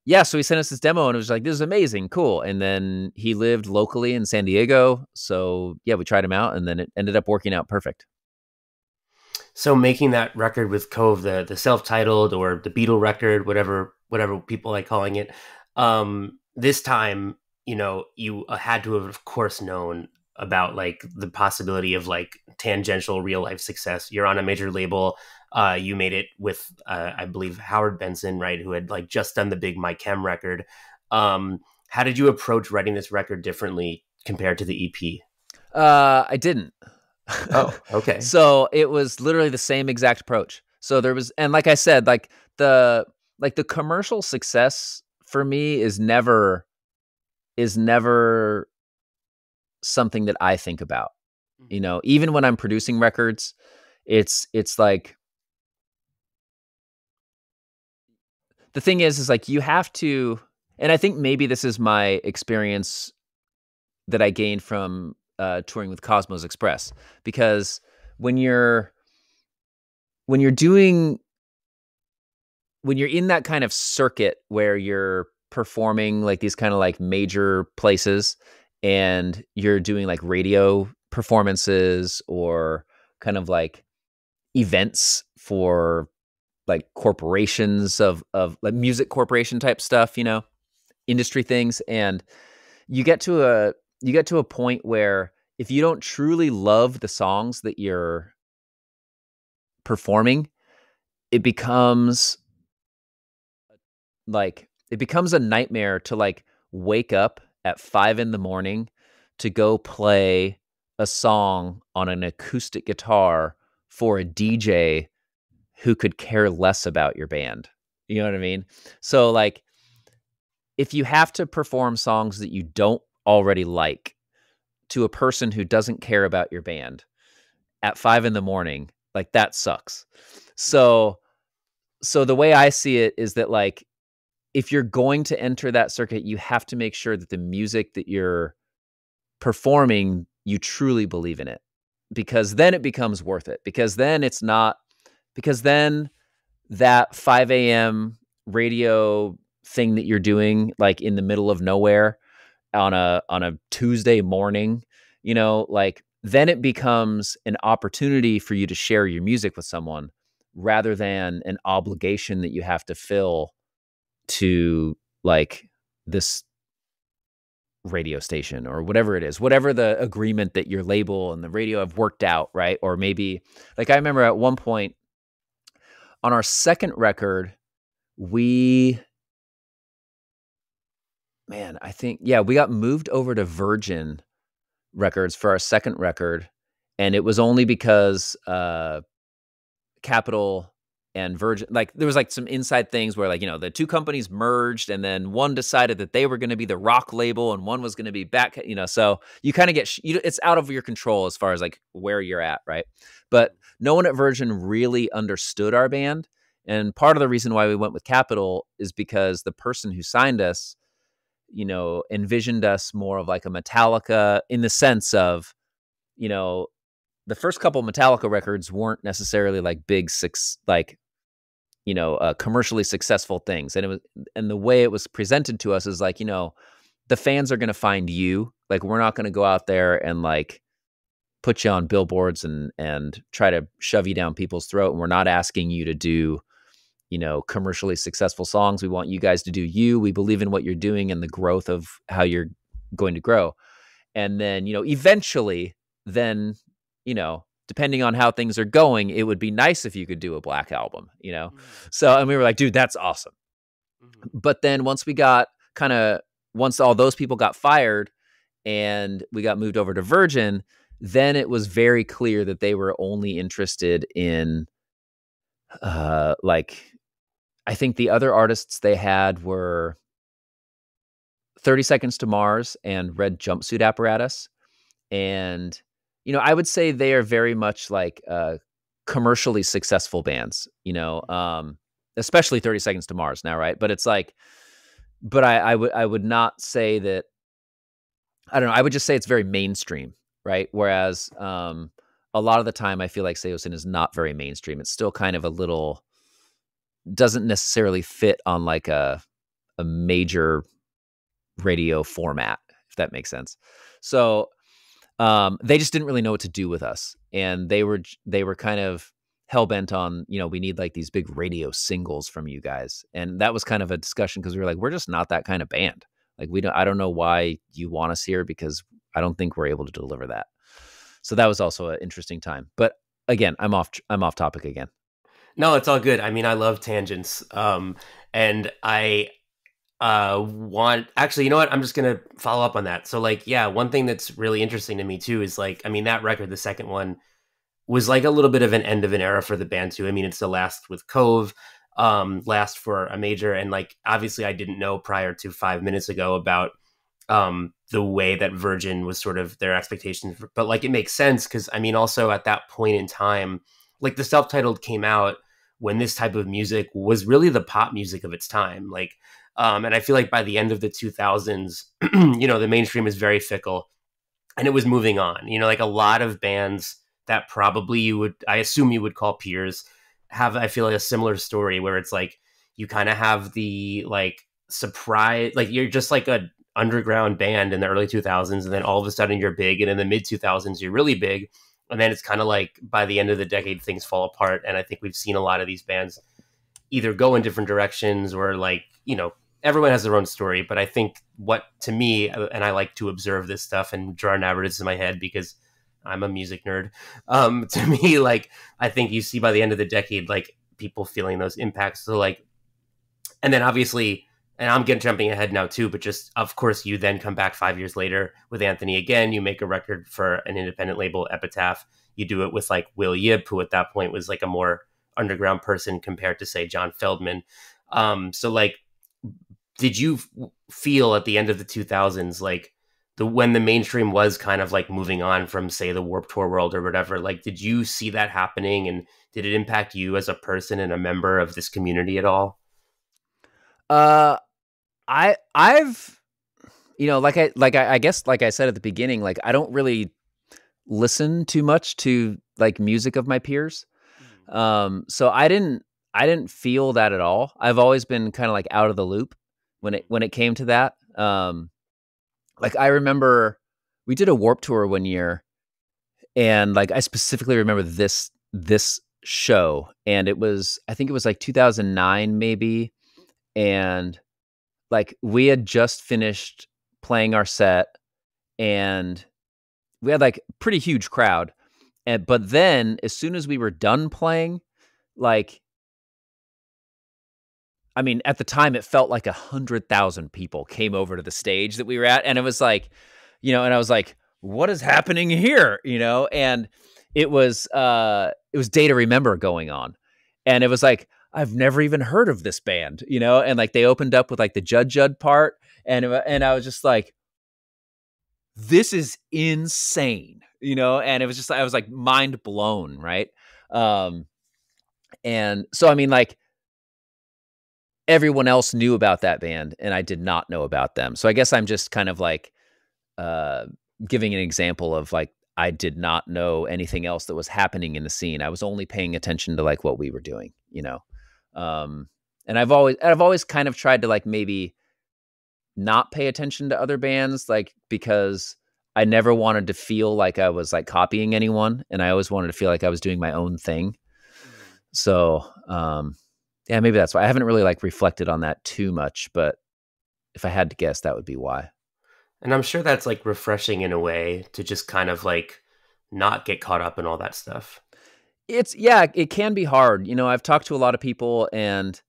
yeah, so he sent us this demo, and it was like, this is amazing, cool. And then he lived locally in San Diego, so yeah, we tried him out, and then it ended up working out perfect. So making that record with Cove, the self-titled or the Beatle record, whatever people like calling it, this time, you had to have, of course, known about like the possibility of like tangential real life success. You're on a major label. You made it with, I believe, Howard Benson, right, who had like just done the big My Chem record. How did you approach writing this record differently compared to the EP? I didn't. Oh, okay. So it was literally the same exact approach. So there was, and like I said, the commercial success for me is never something that I think about. Even when I'm producing records, it's like the thing is like you have to, and I think maybe this is my experience that I gained from touring with Cosmos Express, because when you're when you're doing when you're in that kind of circuit where you're performing like these kind of like major places, and you're doing like radio performances or kind of like events for like corporations of like music corporation type stuff, industry things. And you get to a point where if you don't truly love the songs that you're performing, it becomes it becomes a nightmare to like wake up at 5 in the morning to go play a song on an acoustic guitar for a DJ who could care less about your band. You know what I mean? So like, if you have to perform songs that you don't already like to a person who doesn't care about your band at 5 a.m, like that sucks. So the way I see it is that like, if you're going to enter that circuit, you have to make sure that the music that you're performing, you truly believe in it, because then it becomes worth it. Because then that 5 a.m. radio thing that you're doing, like in the middle of nowhere on a Tuesday morning, like then it becomes an opportunity for you to share your music with someone rather than an obligation that you have to fill to like this radio station or whatever it is, whatever the agreement that your label and the radio have worked out, right? Or maybe, like, I remember at one point on our second record, we got moved over to Virgin Records for our second record, and it was only because Capitol and Virgin, like there was like some inside things where like, the two companies merged, and then one decided that they were going to be the rock label and one was going to be back, so you kind of get, it's out of your control as far as like where you're at. Right. But no one at Virgin really understood our band. And part of the reason why we went with Capitol is because the person who signed us, envisioned us more of like a Metallica, in the sense of, the first couple Metallica records weren't necessarily like big commercially successful things. And the way it was presented to us is like, the fans are going to find you. Like, we're not going to go out there and like put you on billboards and try to shove you down people's throat. And we're not asking you to do, commercially successful songs. We want you guys to do you. We believe in what you're doing and the growth of how you're going to grow. And then, eventually then, depending on how things are going, it would be nice if you could do a Black album, Mm-hmm. So, and we were like, dude, that's awesome. Mm-hmm. But then once all those people got fired and we got moved over to Virgin, then it was very clear that they were only interested in, I think the other artists they had were 30 Seconds to Mars and Red Jumpsuit Apparatus. And, I would say they are very much like commercially successful bands, especially 30 Seconds to Mars now, right? But it's like, but I would not say that, I don't know, I would just say it's very mainstream, right? Whereas a lot of the time I feel like Saosin is not very mainstream. It's still kind of a little, doesn't necessarily fit on like a major radio format, if that makes sense. So they just didn't really know what to do with us. And they were kind of hell-bent on, we need like these big radio singles from you guys. And that was kind of a discussion because we were like, we're just not that kind of band. Like I don't know why you want us here, because I don't think we're able to deliver that. So that was also an interesting time. But again, I'm off topic again. No, it's all good. I mean, I love tangents. And I actually, you know what? I'm just going to follow up on that. So like, yeah, one thing that's really interesting to me too is like, I mean, that record, the second one, was like a little bit of an end of an era for the band too. I mean, it's the last with Cove, last for a major. And like, obviously I didn't know prior to 5 minutes ago about the way that Virgin was sort of their expectations, but like, it makes sense. Cause I mean, also at that point in time, like the self-titled came out when this type of music was really the pop music of its time. Like, and I feel like by the end of the 2000s, the mainstream is very fickle and it was moving on, like a lot of bands that probably I assume you would call peers, have, I feel like, a similar story where it's like, you kind of have the like surprise, like you're just like a underground band in the early 2000s. And then all of a sudden you're big. And in the mid 2000s, you're really big. And then it's kind of like by the end of the decade, things fall apart. And I think we've seen a lot of these bands either go in different directions or like, everyone has their own story. But I think what, to me, and I like to observe this stuff and draw narratives in my head because I'm a music nerd. To me, like, I think you see by the end of the decade, like people feeling those impacts. So like, and then obviously and I'm getting jumping ahead now too, but just of course you then come back 5 years later with Anthony again. You make a record for an independent label, Epitaph. You do it with like Will Yip, who at that point was like a more underground person compared to say John Feldman. So like, did you feel at the end of the 2000s like when the mainstream was kind of like moving on from say the Warped Tour world or whatever, like did you see that happening, and did it impact you as a person and a member of this community at all? Uh, I've, I guess, like I said at the beginning, like I don't really listen too much to like music of my peers. So I didn't feel that at all. I've always been kind of like out of the loop when it came to that. Like I remember we did a Warped Tour one year, and like I specifically remember this show, and I think it was like 2009 maybe, and like we had just finished playing our set, and we had like pretty huge crowd, but then as soon as we were done playing, like, I mean, at the time it felt like 100,000 people came over to the stage that we were at, and it was like, and I was like, what is happening here? And it was Day to Remember going on, and it was like, I've never even heard of this band, and like they opened up with like the Judd part, and I was just like, this is insane, and it was just, I was like mind blown, right? And so I mean, like, everyone else knew about that band and I did not know about them. So I guess I'm just kind of like giving an example of like, I did not know anything else that was happening in the scene. I was only paying attention to like what we were doing, and I've always kind of tried to like maybe not pay attention to other bands, like, because I never wanted to feel like I was like copying anyone, and I always wanted to feel like I was doing my own thing. So, yeah, maybe that's why I haven't really like reflected on that too much, but if I had to guess, that would be why. And I'm sure that's like refreshing in a way to just kind of like not get caught up in all that stuff. It can be hard. I've talked to a lot of people, and,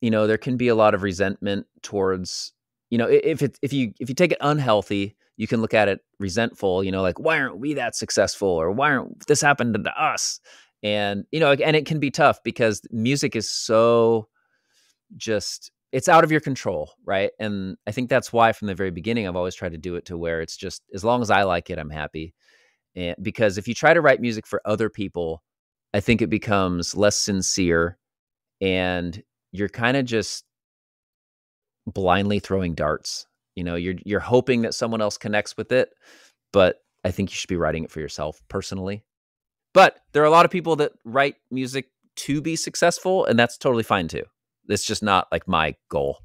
there can be a lot of resentment towards, if you take it unhealthy, you can look at it resentful, like, why aren't we that successful? Or why aren't this happened to us? And, and it can be tough because music is so just, it's out of your control, right? And I think that's why from the very beginning, I've always tried to do it to where it's just, as long as I like it, I'm happy. And because if you try to write music for other people, I think it becomes less sincere, and you're kind of just blindly throwing darts. You're hoping that someone else connects with it, but I think you should be writing it for yourself personally. But there are a lot of people that write music to be successful, and that's totally fine too. It's just not like my goal.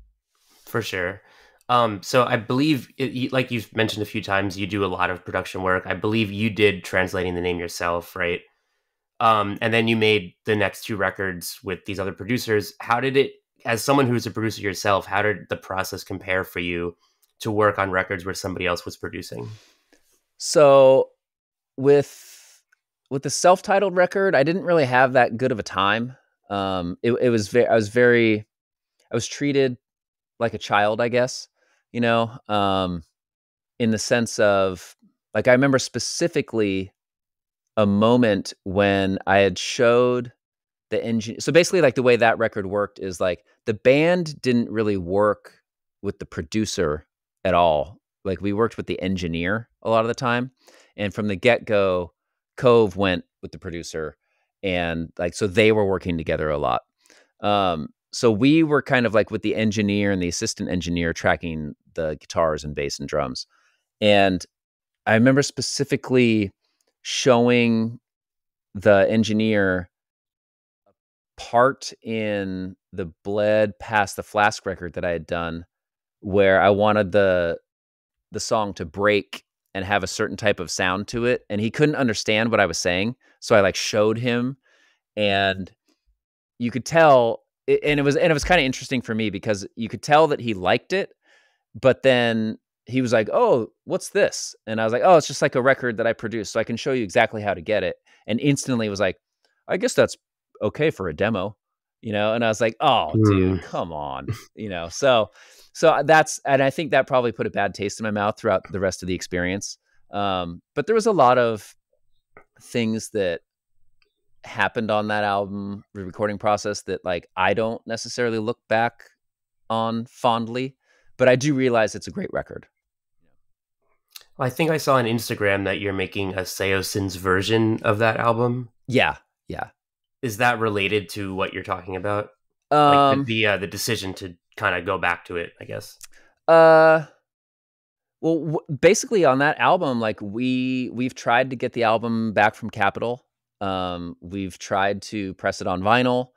For sure. So I believe, like you've mentioned a few times, you do a lot of production work. I believe you did translating the name yourself, right? And then you made the next two records with these other producers. How did it, as someone who's a producer yourself, how did the process compare for you to work on records where somebody else was producing? So with the self-titled record, I didn't really have that good of a time. It was I was treated like a child, I guess, in the sense of, like, I remember specifically a moment when I had showed the engine. So basically, like, the way that record worked is like the band didn't really work with the producer at all. Like, we worked with the engineer a lot of the time. And from the get-go, Cove went with the producer, and like, so they were working together a lot. So we were kind of like with the engineer and the assistant engineer tracking the guitars and bass and drums. And I remember specifically showing the engineer a part in the Bled Past the Flask record that I had done, where I wanted the song to break and have a certain type of sound to it, and he couldn't understand what I was saying. So I like showed him, and you could tell, and it was kind of interesting for me because you could tell that he liked it, but then he was like, "Oh, what's this?" And I was like, "Oh, it's just like a record that I produced, so I can show you exactly how to get it." And instantly was like, "I guess that's okay for a demo." And I was like, oh, Hmm. dude, come on, so and I think that probably put a bad taste in my mouth throughout the rest of the experience. But there was a lot of things that happened on that album, the recording process, that like I don't necessarily look back on fondly, but I do realize it's a great record. I think I saw on Instagram that you're making a Saosin's version of that album. Yeah, yeah. Is that related to what you're talking about? Like Um, the decision to kind of go back to it, I guess. uh, well, basically on that album, like we've tried to get the album back from Capitol. We've tried to press it on vinyl,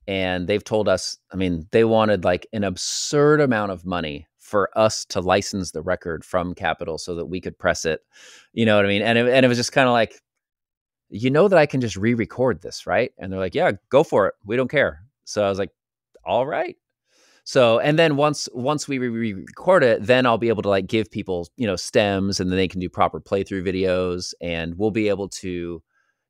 and they've told us, I mean, they wanted like an absurd amount of money for us to license the record from Capitol so that we could press it. You know what I mean? And it was just kind of like, that I can just re-record this, right? And they're like, yeah, go for it. We don't care. So I was like, all right. So, and then once we re-record it, then I'll be able to like give people, stems, and then they can do proper playthrough videos, and we'll be able to,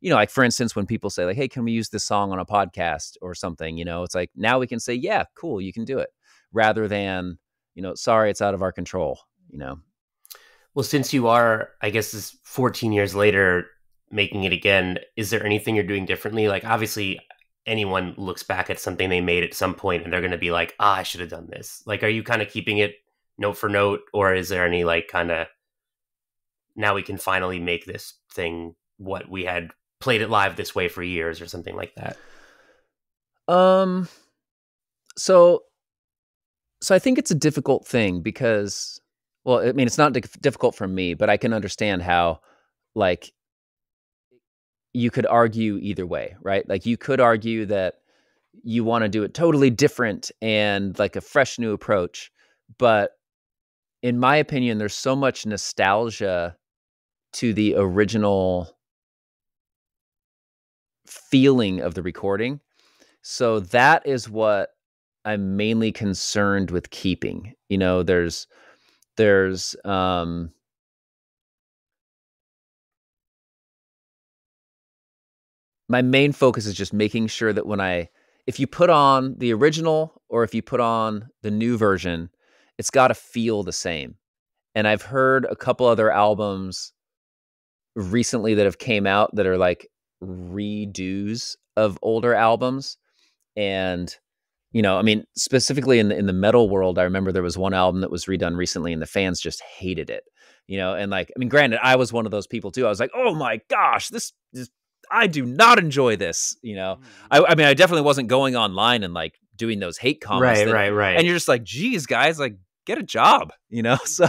like for instance, when people say like, hey, can we use this song on a podcast or something? It's like, now we can say, yeah, cool, you can do it, rather than, sorry, it's out of our control. Well, since you are, I guess, this 14 years later making it again, is there anything you're doing differently? Like, obviously, anyone looks back at something they made at some point and they're going to be like, I should have done this. Like, are you kind of keeping it note for note, or is there any like kind of, now we can finally make this thing what we had played it live this way for years or something like that? Um, so I think it's a difficult thing because, well, I mean, it's not difficult for me, but I can understand how, like, you could argue either way, right? Like, you could argue that you want to do it totally different and like a fresh new approach. But in my opinion, there's so much nostalgia to the original feeling of the recording. So that is what I'm mainly concerned with keeping. There's my main focus is just making sure that if you put on the original or if you put on the new version, it's got to feel the same. And I've heard a couple other albums recently that have came out that are like redos of older albums. And, I mean, specifically in the metal world, I remember there was one album that was redone recently and the fans just hated it, and like, I mean, granted, I was one of those people too. I was like, oh my gosh, this is, I do not enjoy this. I mean, I definitely wasn't going online and like doing those hate comments. Right. And you're just like, geez, guys, like, get a job, So,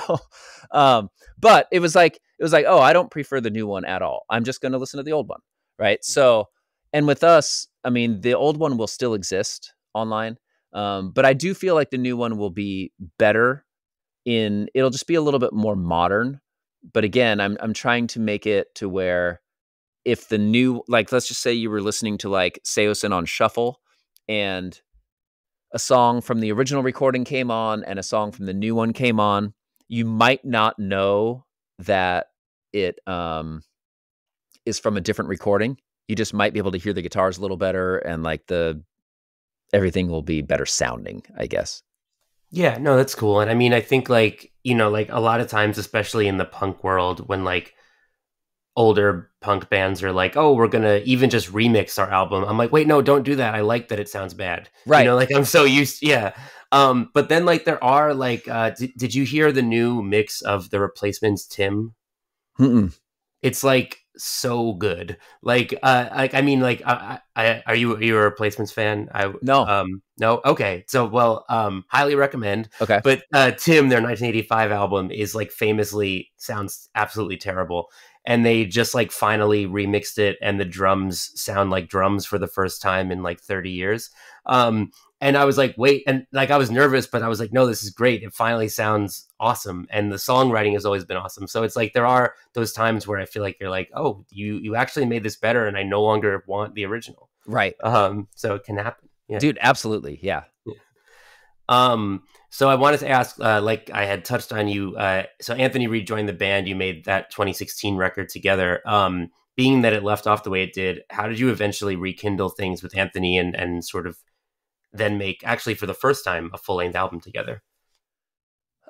but it was like, oh, I don't prefer the new one at all. I'm just going to listen to the old one, right? So, and with us, I mean, the old one will still exist online, but I do feel like the new one will be better. It'll just be a little bit more modern. But again, I'm trying to make it to where, if the new, like, let's just say you were listening to like Saosin on shuffle, and a song from the original recording came on and a song from the new one came on, you might not know that it is from a different recording. You just might be able to hear the guitars a little better, and like everything will be better sounding, I guess. Yeah, no, that's cool. And I mean, I think like, like a lot of times, especially in the punk world, when like older punk bands are like, oh, we're gonna even just remix our album, I'm like, wait, no, don't do that. I like that it sounds bad, right? Like, I'm so used, yeah. But then like there are like, did you hear the new mix of the Replacements, Tim? Mm-mm. It's like so good. Like, I mean, like, are you a Replacements fan? No. No. Okay. So, well, highly recommend. Okay. But Tim, their 1985 album is like famously sounds absolutely terrible, and they just like finally remixed it, and the drums sound like drums for the first time in like 30 years. And I was like, wait, and like I was nervous, but I was like, no, this is great. It finally sounds awesome, and the songwriting has always been awesome. So it's like there are those times where I feel like you're like, oh, you actually made this better, and I no longer want the original. Right. So it can happen. Yeah. Dude, absolutely. Yeah. So I wanted to ask, like I had touched on you. So Anthony Reed joined the band. You made that 2016 record together. Being that it left off the way it did, how did you eventually rekindle things with Anthony and sort of then make, actually for the first time, a full-length album together?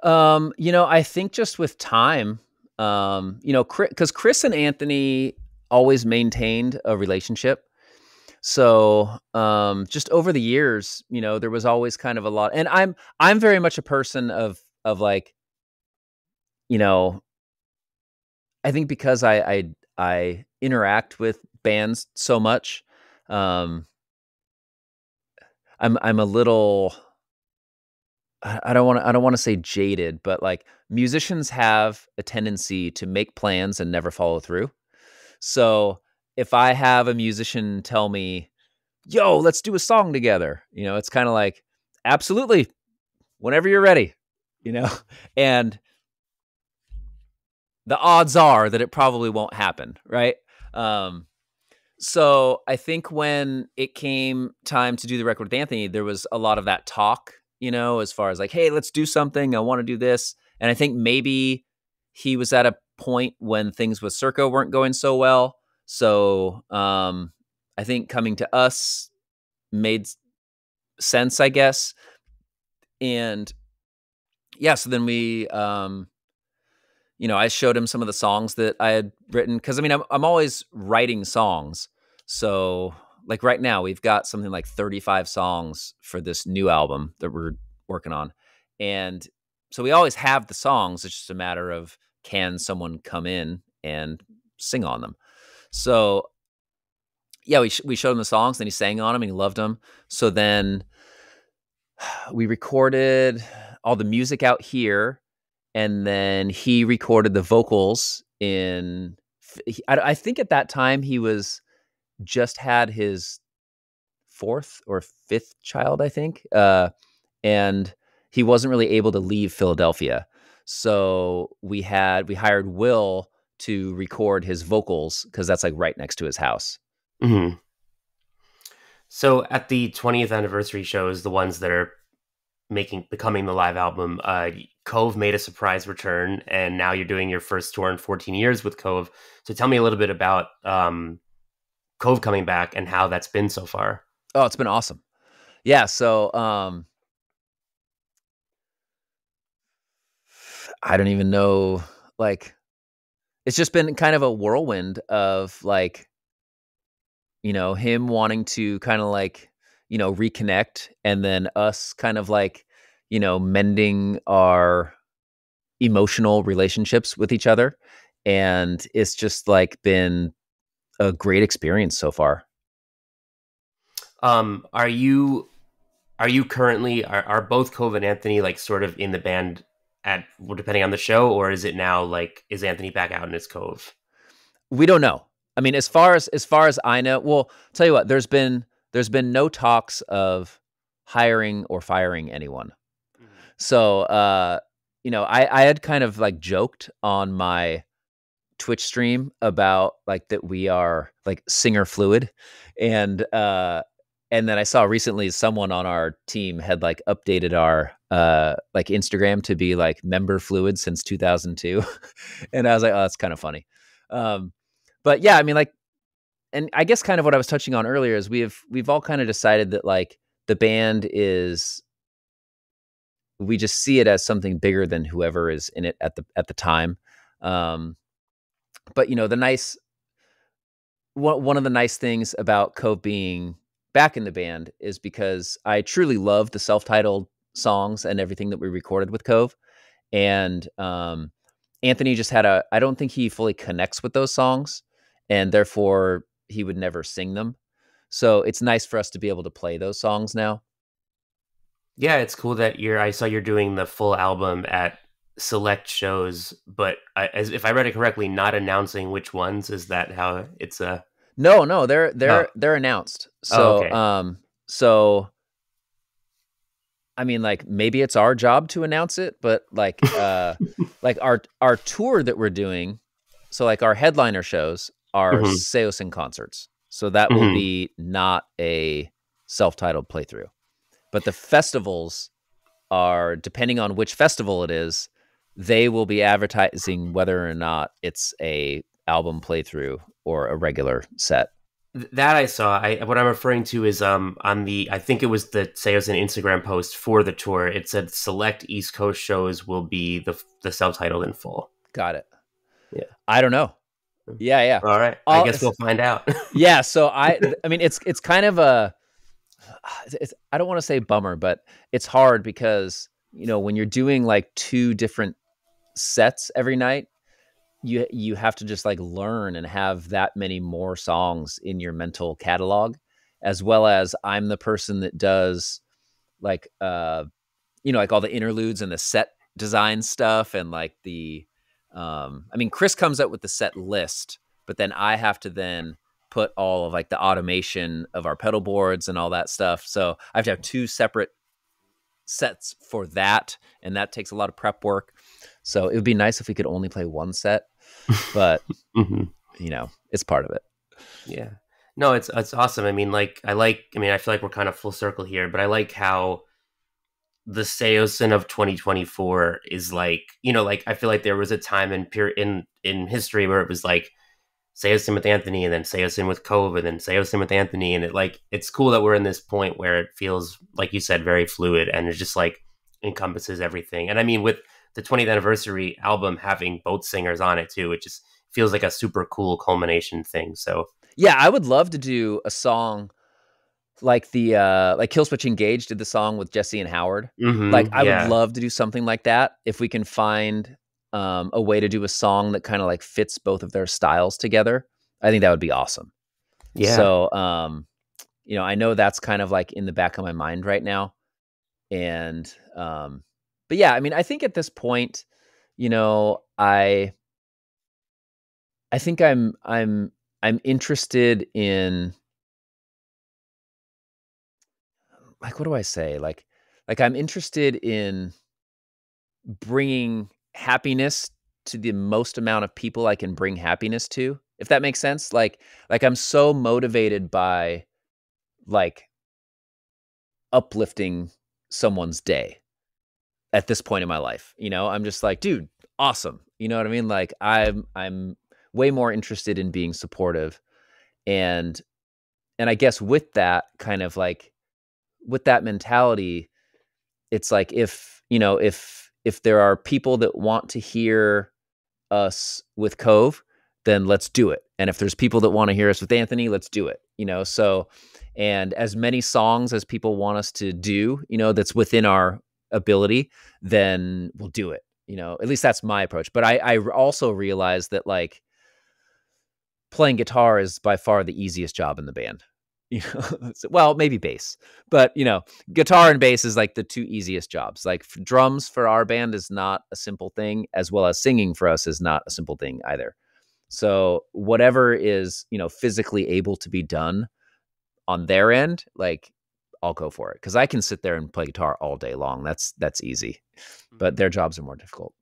I think just with time, because Chris and Anthony always maintained a relationship. So, just over the years, there was always kind of a lot, and I'm very much a person of like, you know, I think because I interact with bands so much, um, I'm a little, I don't want to say jaded, but like musicians have a tendency to make plans and never follow through. So if I have a musician tell me, "Yo, let's do a song together," it's kind of like, absolutely, whenever you're ready, you know, and the odds are that it probably won't happen, right? Um, so I think when it came time to do the record with Anthony, there was a lot of that talk, as far as like, hey, let's do something. I want to do this. And I think maybe he was at a point when things with Circo weren't going so well. So I think coming to us made sense, I guess. And yeah, so then we, I showed him some of the songs that I had written, because I mean, I'm always writing songs. So like right now, we've got something like 35 songs for this new album that we're working on, and so we always have the songs. It's just a matter of, can someone come in and sing on them? So yeah, we showed him the songs, and he sang on them, and he loved them. So then we recorded all the music out here, and then he recorded the vocals in. I think at that time he was just had his fourth or fifth child, I think, and he wasn't really able to leave Philadelphia. So we hired Will to record his vocals, because that's like right next to his house. Mm-hmm. So at the 20th anniversary shows, the ones that are becoming the live album, Cove made a surprise return, and now you're doing your first tour in 14 years with Cove. So tell me a little bit about Cove coming back and how that's been so far. Oh, it's been awesome. Yeah. So I don't even know, like, it's just been kind of a whirlwind of like, him wanting to kind of like, reconnect, and then us kind of like, mending our emotional relationships with each other. And it's just like been a great experience so far. Are you currently, are both Cove and Anthony like sort of in the band at, well, depending on the show, or is it now like, is Anthony back out in his Cove? We don't know. I mean, as far as I know, well, tell you what, there's been no talks of hiring or firing anyone. Mm-hmm. So, I had kind of like joked on my Twitch stream about like that we are like singer fluid, and then I saw recently someone on our team had like updated our like Instagram to be like member fluid since 2002, and I was like, oh, that's kind of funny. But yeah, I mean, like, and I guess kind of what I was touching on earlier is we've all kind of decided that like the band is, we just see it as something bigger than whoever is in it at the time. But one of the nice things about Cove being back in the band is because I truly love the self-titled songs and everything that we recorded with Cove. And Anthony just I don't think he fully connects with those songs, and therefore he would never sing them. So it's nice for us to be able to play those songs now. Yeah, it's cool that I saw you're doing the full album at select shows, but as if I read it correctly, not announcing which ones. Is that how it's a? No, they're announced. So, okay. So I mean, like, maybe it's our job to announce it, but like, like our tour that we're doing, so like our headliner shows are Mm-hmm. Saosin concerts. So that will Mm-hmm. be not a self-titled playthrough. But the festivals are, depending on which festival it is, they will be advertising whether or not it's a album playthrough or a regular set. That I saw. What I'm referring to is on the, I think it was the Saosin Instagram post for the tour. It said select East Coast shows will be the self-titled in full. Got it. Yeah. I don't know. Yeah, yeah. All right. I guess we'll find out. Yeah. So I mean, it's kind of I don't want to say bummer, but it's hard because, when you're doing like 2 different sets every night, you have to just like learn and have that many more songs in your mental catalog, as well as I'm the person that does like, like all the interludes and the set design stuff and like I mean, Chris comes up with the set list, but then I have to then put all of like the automation of our pedal boards and all that stuff. So I have to have 2 separate sets for that, and that takes a lot of prep work. So it would be nice if we could only play 1 set, but it's part of it. Yeah. No, it's awesome. I mean, I feel like we're kind of full circle here, but I like how the Saosin of 2024 is like, I feel like there was a time in history where it was like Saosin with Anthony and then Saosin with Cove and then Saosin with Anthony. And it's cool that we're in this point where it feels, like you said, very fluid and it just like encompasses everything. And I mean, with the 20th anniversary album having both singers on it too, it just feels like a super cool culmination thing. So yeah, I would love to do a song like like Killswitch Engage did the song with Jesse and Howard. I would love to do something like that if we can find a way to do a song that kind of like fits both of their styles together. I think that would be awesome. Yeah. So, I know that's kind of like in the back of my mind right now. And, but yeah, I mean, I think at this point, I think I'm interested in, like, what do I say? Like I'm interested in bringing happiness to the most amount of people I can bring happiness to, if that makes sense. Like I'm so motivated by like uplifting someone's day at this point in my life. I'm just like, dude, awesome. You know what I mean? Like I'm way more interested in being supportive. And I guess with that kind of like, with that mentality, it's like if there are people that want to hear us with Cove, then let's do it. And if there's people that want to hear us with Anthony, let's do it. So, and as many songs as people want us to do, that's within our ability, then we'll do it. At least that's my approach. But I also realize that like playing guitar is by far the easiest job in the band. Well, maybe bass, but guitar and bass is like the 2 easiest jobs. Like drums for our band is not a simple thing, as well as singing for us is not a simple thing either. So whatever is, physically able to be done on their end, like I'll go for it. Cause I can sit there and play guitar all day long. That's easy, but their jobs are more difficult.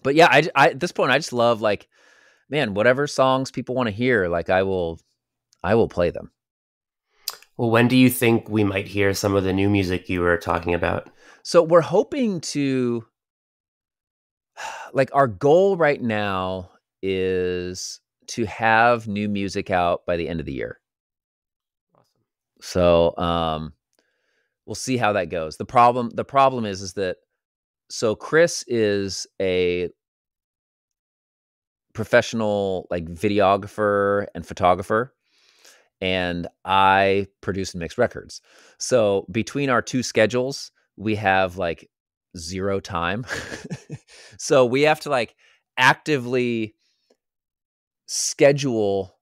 But yeah, I at this point, I just love like, man, whatever songs people want to hear, like I will play them. Well, when do you think we might hear some of the new music you were talking about? So we're hoping to, like, our goal right now is to have new music out by the end of the year. Awesome. So we'll see how that goes. The problem is that, so Chris is a professional like videographer and photographer, and I produce and mix records. So between our 2 schedules, we have like 0 time. So we have to like actively schedule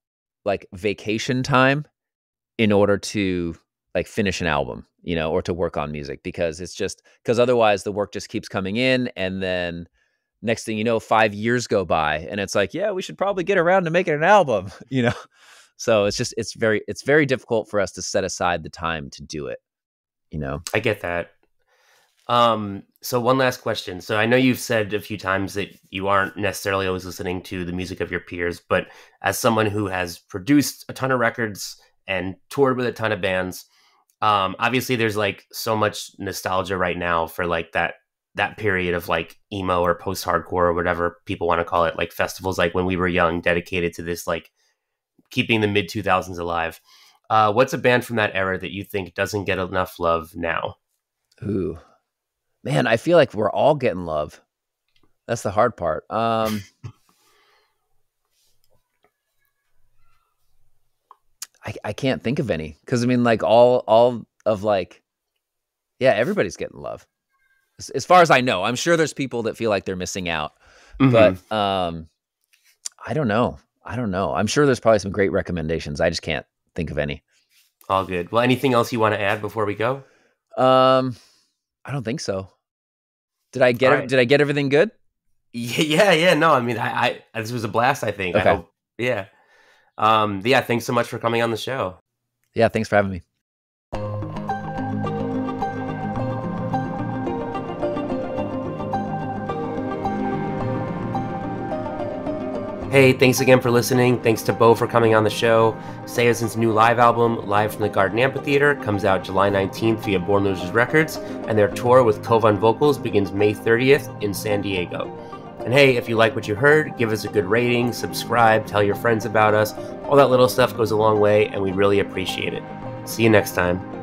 like vacation time in order to like finish an album, or to work on music, because otherwise the work just keeps coming in, and then next thing you know, 5 years go by and it's like, yeah, we should probably get around to making an album, So it's very difficult for us to set aside the time to do it, I get that. So one last question. So I know you've said a few times that you aren't necessarily always listening to the music of your peers, but as someone who has produced a ton of records and toured with a ton of bands, obviously there's like so much nostalgia right now for like that period of like emo or post-hardcore or whatever people want to call it, like festivals like When We Were Young, dedicated to this like keeping the mid 2000s alive. What's a band from that era that you think doesn't get enough love now? Ooh, man, I feel like we're all getting love. That's the hard part. I can't think of any, because I mean, like all of like, yeah, everybody's getting love. As far as I know, I'm sure there's people that feel like they're missing out, but I don't know. I'm sure there's probably some great recommendations. I just can't think of any. All good. Well, anything else you want to add before we go? I don't think so. Did I get everything good? Yeah. No, I mean, I this was a blast, I think. Okay. I hope, yeah. Yeah, thanks so much for coming on the show. Yeah, thanks for having me. Hey, thanks again for listening. Thanks to Beau for coming on the show. Saosin's new live album, Live from the Garden Amphitheater, comes out July 19th via Born Losers Records, and their tour with Kovan Vocals begins May 30th in San Diego. And hey, if you like what you heard, give us a good rating, subscribe, tell your friends about us. All that little stuff goes a long way, and we really appreciate it. See you next time.